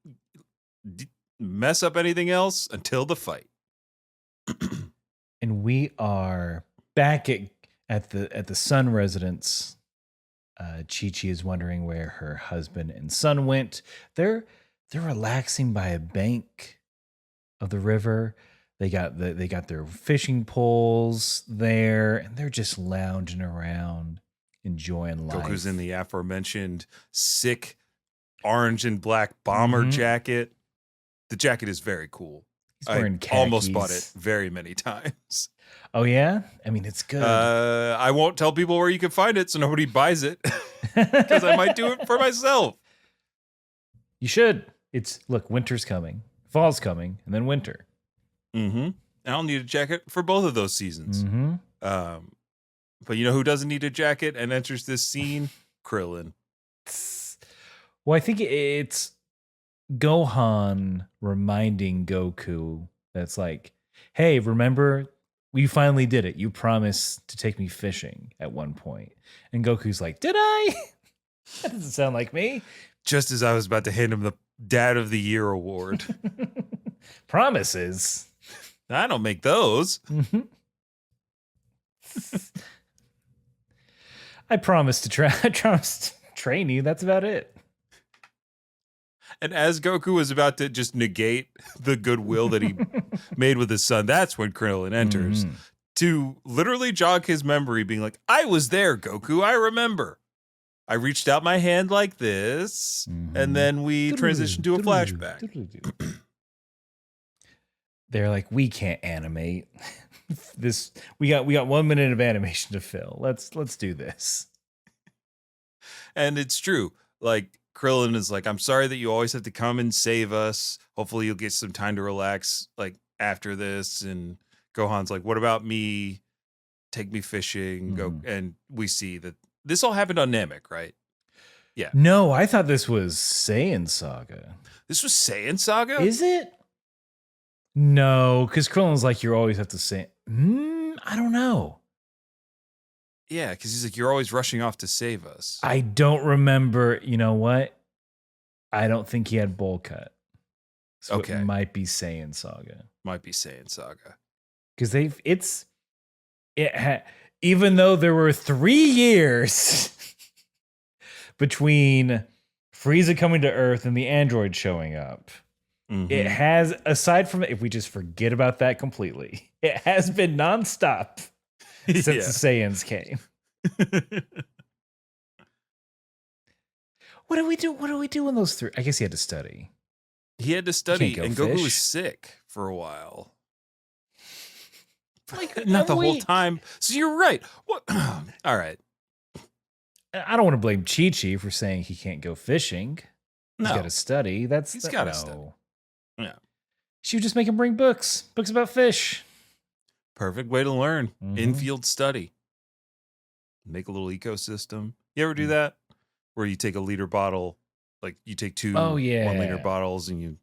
mess up anything else until the fight. And we are back at the Sun residence. Chi-Chi is wondering where her husband and son went. They're relaxing by a bank of the river. They got their fishing poles there, and they're just lounging around, enjoying life. Goku's in the aforementioned sick orange and black bomber jacket. The jacket is very cool. He's wearing I almost khakis. bought it very many times. Oh yeah? I mean, it's good. I won't tell people where you can find it so nobody buys it because I might do it for myself. You should. Look, winter's coming, fall's coming, and then winter. Mm-hmm. I'll need a jacket for both of those seasons. Mm-hmm. But you know who doesn't need a jacket and enters this scene? Krillin. Well, I think it's Gohan reminding Goku that's like, hey, remember, we finally did it. You promised to take me fishing at one point. And Goku's like, did I? That doesn't sound like me. Just as I was about to hand him the Dad of the Year award. Promises. I don't make those. Mm-hmm. I promised to train you. That's about it. And as Goku was about to just negate the goodwill that he made with his son, that's when Krillin enters to literally jog his memory, being like, I was there, Goku. I remember. I reached out my hand like this, and then we transitioned to a flashback. They're like, we can't animate this. We got 1 minute of animation to fill. Let's do this. And it's true. Like, Krillin is like, I'm sorry that you always have to come and save us. Hopefully you'll get some time to relax, like, after this. And Gohan's like, what about me? Take me fishing. Go. And we see that this all happened on Namek, right? Yeah. No, I thought this was Saiyan Saga. This was Saiyan Saga? Is it? No, because Krillin's like, you always have to say, I don't know. Yeah, because he's like, you're always rushing off to save us. I don't remember. You know what? I don't think he had bowl cut. So okay. It might be Saiyan Saga. Might be Saiyan Saga. Because even though there were 3 years between Frieza coming to Earth and the android showing up, it has, aside from, if we just forget about that completely, it has been nonstop since the Saiyans came. What do we do in those 3? I guess he had to study. He had to study, and Goku was fish. sick for a while. Like, not the whole time. So you're right. What? All right. I don't want to blame Chi-Chi for saying he can't go fishing. He's got to study. He's got to study. Yeah. She would just make him bring books about fish. Perfect way to learn. Infield study. make a little ecosystem. You ever do that? Where you take a liter bottle, like you take two Oh, yeah. 1 liter bottles and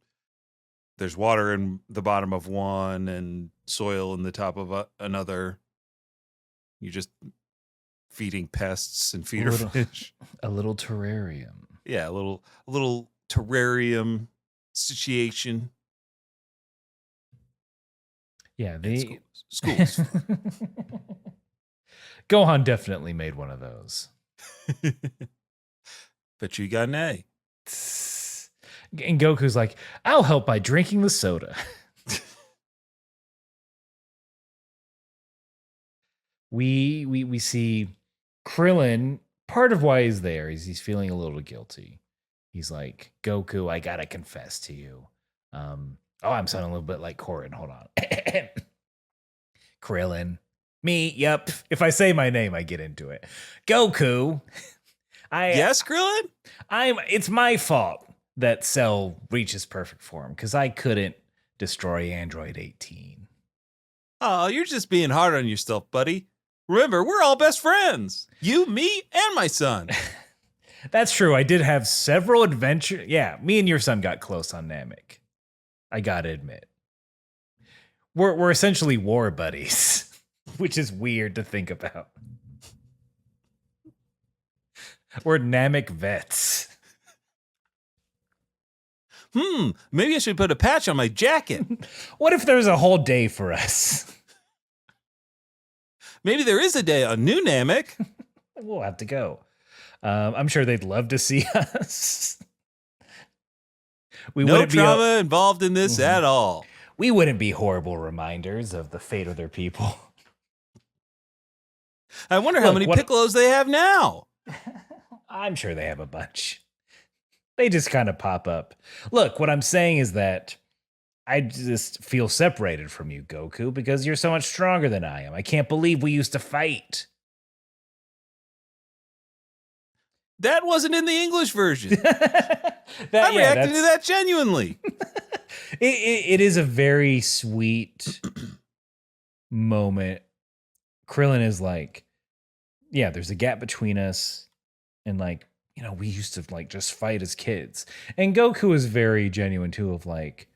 there's water in the bottom of one and soil in the top of another. You're just feeding pests and feeder fish. A little terrarium. Yeah, a little terrarium situation. Yeah, And schools. Gohan definitely made one of those. Bet you got an A. And Goku's like, I'll help by drinking the soda. we see Krillin. Part of why he's there is he's feeling a little guilty. He's like, Goku, I gotta confess to you. I'm sounding a little bit like Corin. Hold on. Krillin. Me, yep. If I say my name, I get into it. Goku. Yes, Krillin? It's my fault that Cell reaches perfect form because I couldn't destroy Android 18. Oh, you're just being hard on yourself, buddy. Remember, we're all best friends. You, me, and my son. That's true. I did have several adventures. Yeah, me and your son got close on Namek. I gotta admit. We're essentially war buddies, which is weird to think about. We're Namek vets. Maybe I should put a patch on my jacket. What if there's a whole day for us? Maybe there is a day on New Namek. We'll have to go. I'm sure they'd love to see us. No trauma involved in this at all. We wouldn't be horrible reminders of the fate of their people. I wonder how many Piccolos they have now. I'm sure they have a bunch. They just kind of pop up. Look, what I'm saying is that I just feel separated from you, Goku, because you're so much stronger than I am. I can't believe we used to fight. That wasn't in the English version. I reacted to that genuinely. It is a very sweet moment. Krillin is like, yeah, there's a gap between us. And like, you know, we used to like just fight as kids. And Goku is very genuine too of like,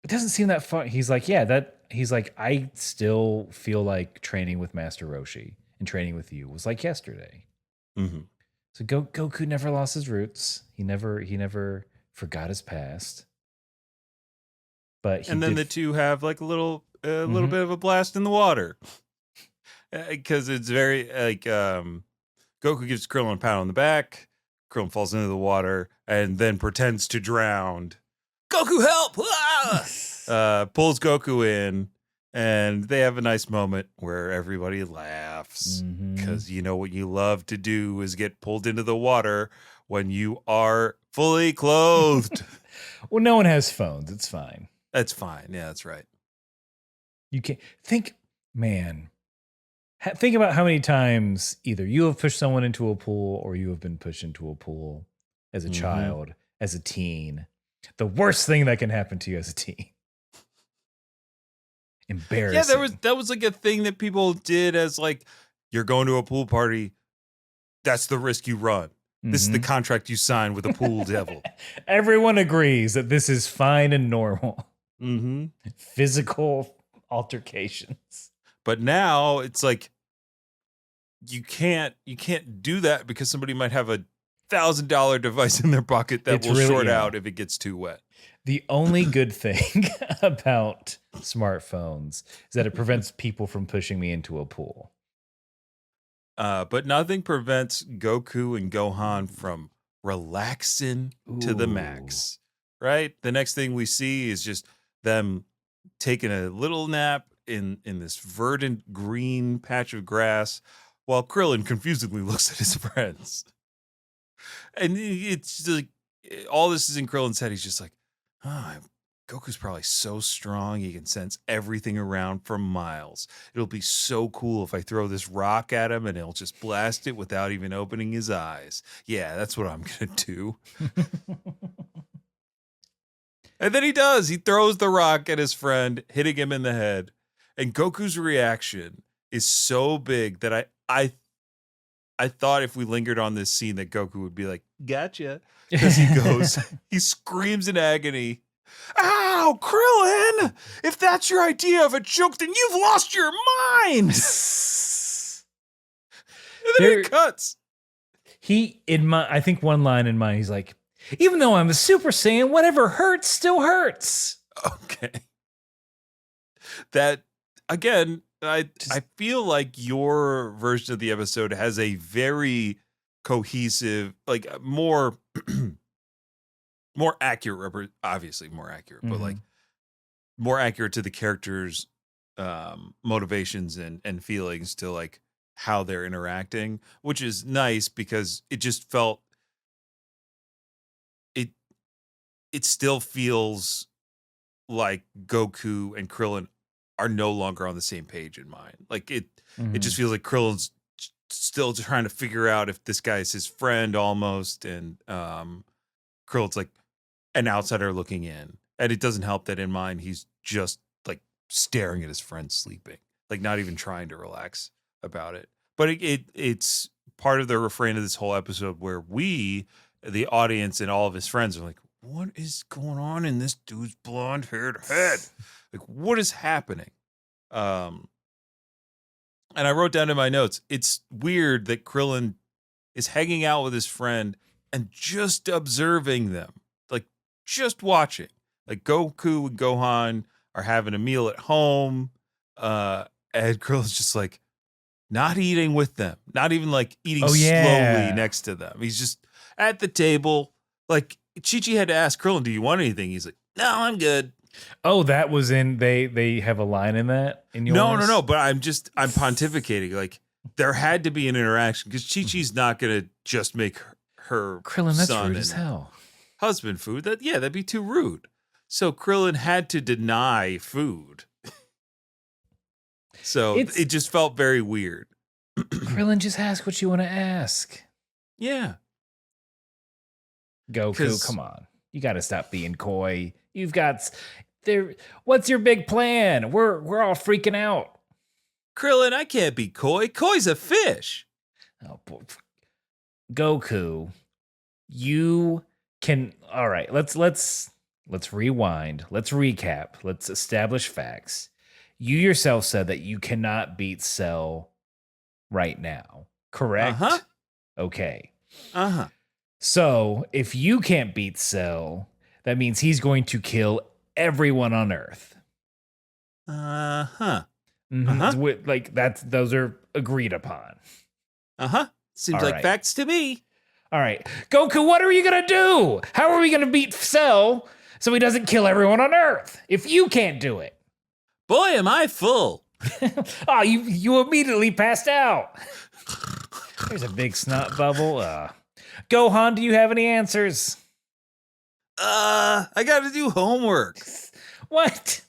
it doesn't seem that fun. He's like, I still feel like training with Master Roshi and training with you was like yesterday. Mm-hmm. So Goku never lost his roots. He never forgot his past. But then the two have like a little bit of a blast in the water, because it's very like Goku gives Krillin a pat on the back. Krillin falls into the water and then pretends to drown. Goku, help! Pulls Goku in, and they have a nice moment where everybody laughs because you know what you love to do is get pulled into the water when you are fully clothed. Well, no one has phones. It's fine. That's fine. Yeah, that's right. You can't think, man. Think about how many times either you have pushed someone into a pool or you have been pushed into a pool as a child, as a teen. The worst thing that can happen to you as a teen. Embarrassing. Yeah, that was like a thing that people did as like, you're going to a pool party. That's the risk you run. This is the contract you sign with a pool devil. Everyone agrees that this is fine and normal. Physical altercations. But now it's like you can't do that because somebody might have a $1,000 device in their pocket that will short out if it gets too wet. The only good thing about smartphones is that it prevents people from pushing me into a pool. But nothing prevents Goku and Gohan from relaxing to the max, right? The next thing we see is just them taking a little nap in this verdant green patch of grass while Krillin confusedly looks at his friends. And it's like, all this is in Krillin's head. He's just like, Goku's probably so strong he can sense everything around for miles. It'll be so cool if I throw this rock at him and he'll just blast it without even opening his eyes. Yeah, that's what I'm going to do. And then he does. He throws the rock at his friend, hitting him in the head. And Goku's reaction is so big that I thought if we lingered on this scene that Goku would be like, gotcha. Because he goes, he screams in agony, "Ow, Krillin! If that's your idea of a joke, then you've lost your mind!" And then it cuts. I think one line in mine, he's like, even though I'm a Super Saiyan, whatever hurts still hurts. Okay. That, again, I feel like your version of the episode has a very cohesive, like more accurate, obviously more accurate, but like more accurate to the characters' motivations and feelings to like how they're interacting, which is nice because it just felt it still feels like Goku and Krillin are no longer on the same page in mind. Like it just feels like Krillin's still trying to figure out if this guy is his friend almost, and Krillin's like an outsider looking in. And it doesn't help that in mine he's just like staring at his friend sleeping, like not even trying to relax about it. But it's part of the refrain of this whole episode where we, the audience and all of his friends, are like, what is going on in this dude's blonde-haired head? Like, what is happening? And I wrote down in my notes, it's weird that Krillin is hanging out with his friend and just observing them, like just watching. Like Goku and Gohan are having a meal at home, and Krillin's just like not eating with them, not even like eating slowly next to them. He's just at the table. Like Chi-Chi had to ask Krillin, "Do you want anything?" He's like, "No, I'm good." Oh, that was in they have a line in that in yours? No. But I'm pontificating. Like there had to be an interaction because Chi-Chi's not gonna just make her Krillin. That's son rude as hell. Husband food. That'd be too rude. So Krillin had to deny food. So it just felt very weird. Krillin, just ask what you want to ask. Yeah. Goku, come on. You got to stop being coy. You've got what's your big plan? We're all freaking out. Krillin, I can't be coy. Koi's a fish. Oh boy. Goku, you can. All right, let's rewind. Let's recap. Let's establish facts. You yourself said that you cannot beat Cell right now. Correct? Uh-huh. Okay. Uh-huh. So, if you can't beat Cell, that means he's going to kill everyone on Earth. Uh-huh. Like those are agreed upon. Uh-huh. Seems All like right. facts to me. All right. Goku, what are you going to do? How are we going to beat Cell so he doesn't kill everyone on Earth if you can't do it? Boy, am I full. Oh, you immediately passed out. There's a big snot bubble. Gohan, do you have any answers? I got to do homework. What?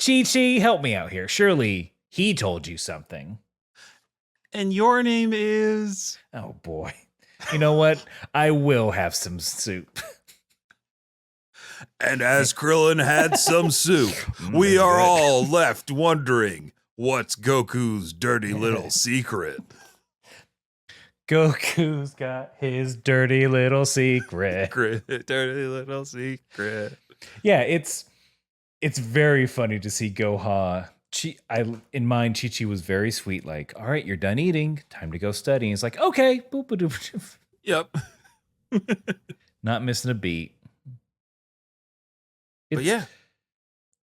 Chi-Chi, help me out here. Surely he told you something. And your name is? Oh, boy. You know what? I will have some soup. And as Krillin had some soup, we are all left wondering, what's Goku's dirty little secret? Goku's got his dirty little secret. Dirty little secret. Yeah, it's very funny to see Gohan. In mind, Chi-Chi was very sweet. Like, all right, you're done eating. Time to go study. He's like, okay. Boop, boop, boop. Yep. Not missing a beat. But yeah.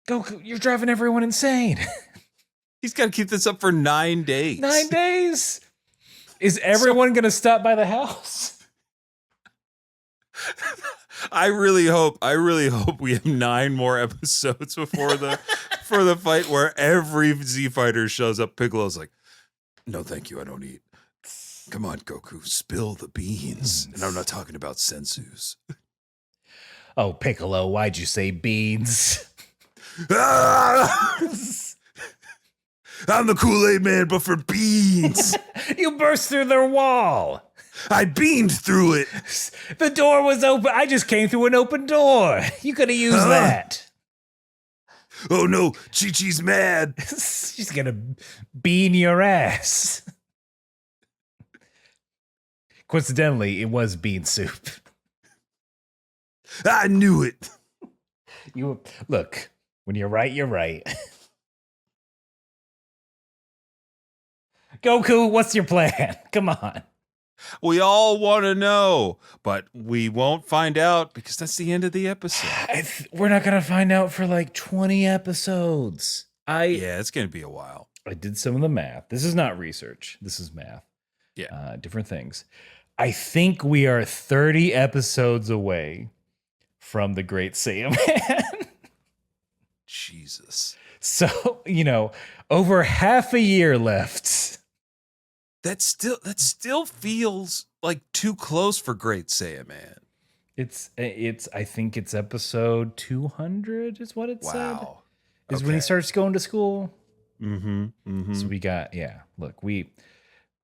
Goku, you're driving everyone insane. He's got to keep this up for 9 days. 9 days? Is everyone going to stop by the house? I really hope we have 9 more episodes before for the fight where every Z fighter shows up. Piccolo's like, no, thank you, I don't eat. Come on, Goku, spill the beans. And I'm not talking about sensus. Oh, Piccolo, why'd you say beans? I'm the Kool-Aid man, but for beans. You burst through their wall. I beamed through it. The door was open. I just came through an open door. You could have used that. Oh no, Chi-Chi's mad. She's gonna bean your ass. Coincidentally, it was bean soup. I knew it. You look, when you're right, you're right. Goku, what's your plan? Come on. We all want to know, but we won't find out because that's the end of the episode. We're not gonna find out for like 20 episodes. Yeah, it's gonna be a while. I did some of the math. This is not research. This is math. Yeah. Different things. I think we are 30 episodes away from the Great Saiyaman. Jesus. So, over half a year left. That still feels like too close for Great Saiyaman. It's I think it's episode 200 is what it said. Wow. Is when he starts going to school. Mm-hmm. Mm-hmm. So we got, look,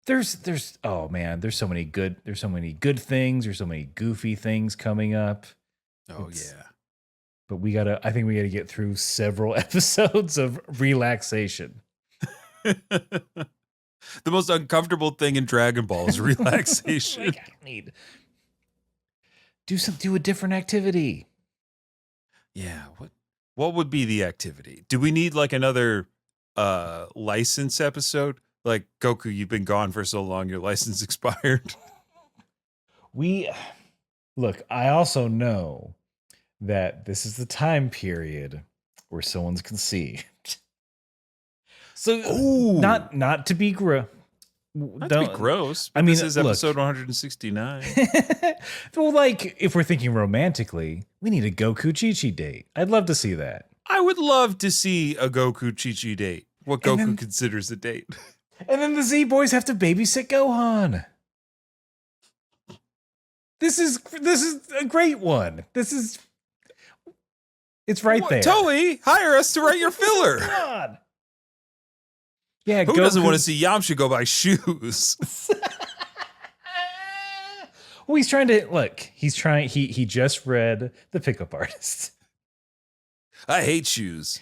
there's oh man, there's so many good things, there's so many goofy things coming up. Oh It's- yeah. But I think we gotta get through several episodes of relaxation. The most uncomfortable thing in Dragon Ball is relaxation. Like, I need do a different activity. Yeah. What would be the activity? Do we need like another license episode? Like, Goku, you've been gone for so long, your license expired. Look, I also know that this is the time period where someone's conceived. So Ooh. not to be gross. Not to be gross. I mean, this is look. episode 169. Well, like, if we're thinking romantically, we need a Goku Chi-Chi date. I'd love to see that. I would love to see a Goku Chi-Chi date. What And Goku then- considers a date. And then the Z boys have to babysit Gohan. This is a great one. It's right there. Toei, hire us to write your filler. Come on. Yeah, Who doesn't want to see Yamcha go buy shoes? Well, he's trying to look. He just read The Pickup Artist. I hate shoes.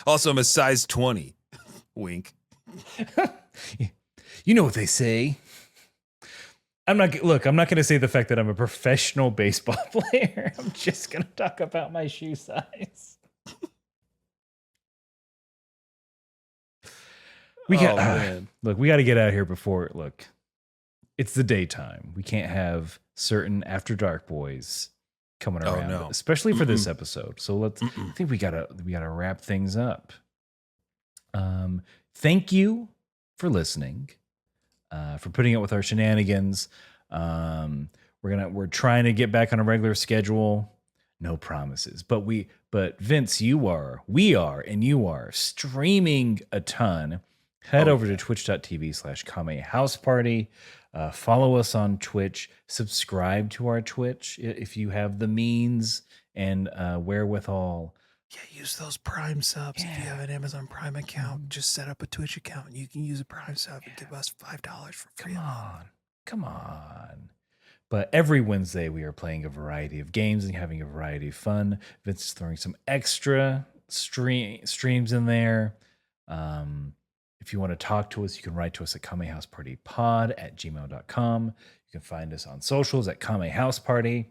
Also, I'm a size 20. Wink. You know what they say. I'm not going to say the fact that I'm a professional baseball player. I'm just going to talk about my shoe size. Man. Look, we got to get out of here before, it's the daytime. We can't have certain After Dark boys coming Oh, around, no. especially for this episode. So I think we gotta wrap things up. Thank you for listening, for putting up with our shenanigans. We're trying to get back on a regular schedule. No promises, but Vince, we are, and you are streaming a ton. Head over to twitch.tv/Kame House Party. Follow us on Twitch. Subscribe to our Twitch if you have the means and wherewithal. Yeah, use those Prime subs. If you have an Amazon Prime account, just set up a Twitch account and you can use a Prime sub and give us $5 for free. Come on. But every Wednesday we are playing a variety of games and having a variety of fun. Vince is throwing some extra streams in there. If you want to talk to us, you can write to us at kamehousepartypod@gmail.com. You can find us on socials at Kame House Party.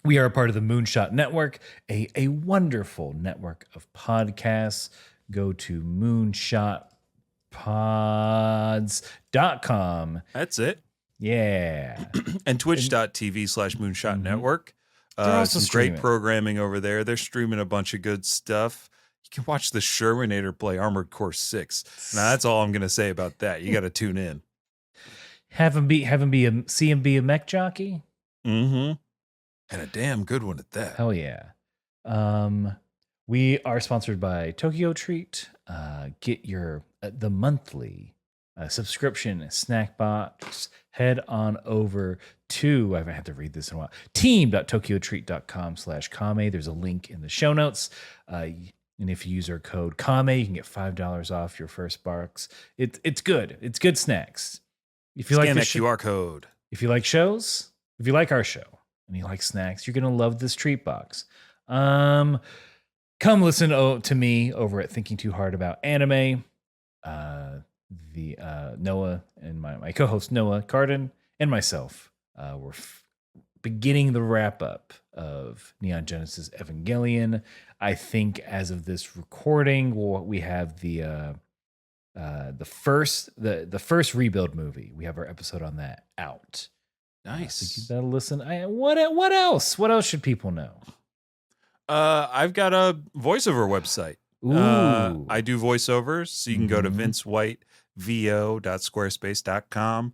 We are a part of the Moonshot Network, a wonderful network of podcasts. Go to moonshotpods.com. That's it. Yeah. And twitch.tv/Moonshot Network. They're also some great streaming. programming over there. They're streaming a bunch of good stuff. You can watch the Shermanator play Armored Core 6. Now, that's all I'm going to say about that. You got to tune in. Have him be a mech jockey? Mm-hmm. And a damn good one at that. Hell yeah. We are sponsored by Tokyo Treat. Get your the monthly subscription snack box. Head on over to, I haven't had to read this in a while, team.tokyotreat.com/Kame. There's a link in the show notes. And if you use our code Kame, you can get $5 off your first box. It's good. It's good snacks. If you Scan like that QR code. if you like shows, if you like our show and you like snacks, you're gonna love this treat box. Come listen to me over at Thinking Too Hard About Anime. the Noah and my co-host Noah Carden and myself, we're beginning the wrap up of Neon Genesis Evangelion. I think as of this recording, we have the first rebuild movie. We have our episode on that out. Nice. So you gotta listen. What else? What else should people know? I've got a voiceover website. Ooh. I do voiceovers, so you can go to vincewhitevo.squarespace.com.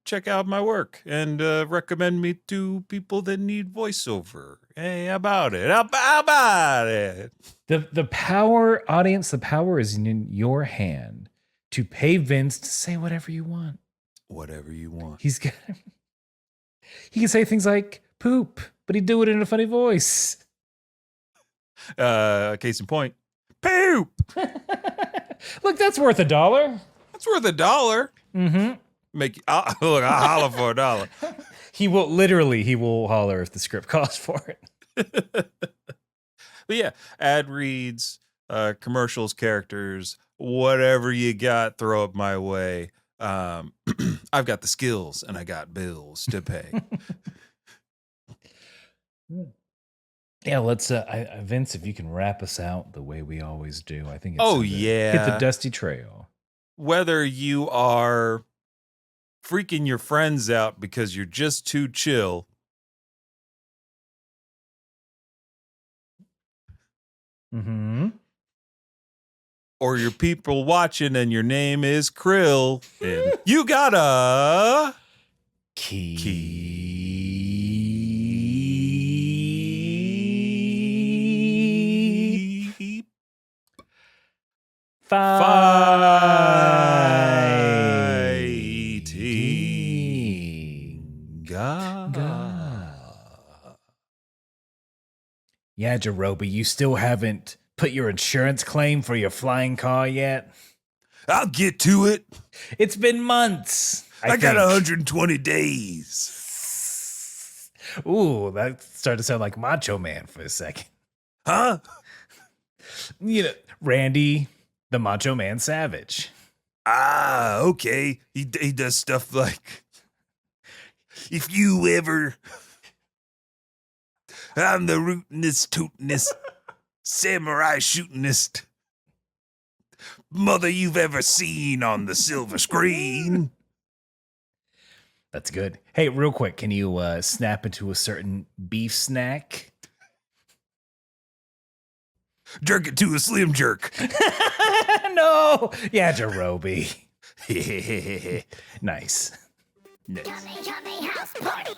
Check out my work and recommend me to people that need voiceover. Hey, how about it? How about it? The power, audience, the power is in your hand to pay Vince to say whatever you want. Whatever you want. He can say things like poop, but he'd do it in a funny voice. Case in point, poop. Look, that's worth $1. That's worth $1. Mm-hmm. Look, I'll holler for $1. He will holler if the script calls for it. But yeah, ad reads, commercials, characters, whatever you got, throw up my way. I've got the skills and I got bills to pay. Yeah, let's Vince, if you can wrap us out the way we always do. I think it's yeah. hit the dusty trail. Whether you are freaking your friends out because you're just too chill, Mm-hmm. or your people watching and your name is Krill, and you gotta keep fighting. God. Yeah, Jerobi, you still haven't put your insurance claim for your flying car yet? I'll get to it. It's been months. I got 120 days. Ooh, that started to sound like Macho Man for a second. Huh? You know, Randy, the Macho Man Savage. Ah, okay. He does stuff like, if you ever, I'm the rootinest, tootinest, samurai shootinest mother you've ever seen on the silver screen. That's good. Hey, real quick, can you snap into a certain beef snack? Jerk it to a slim jerk. No! Yeah, Jerobi. Nice. Yummy, yummy house party.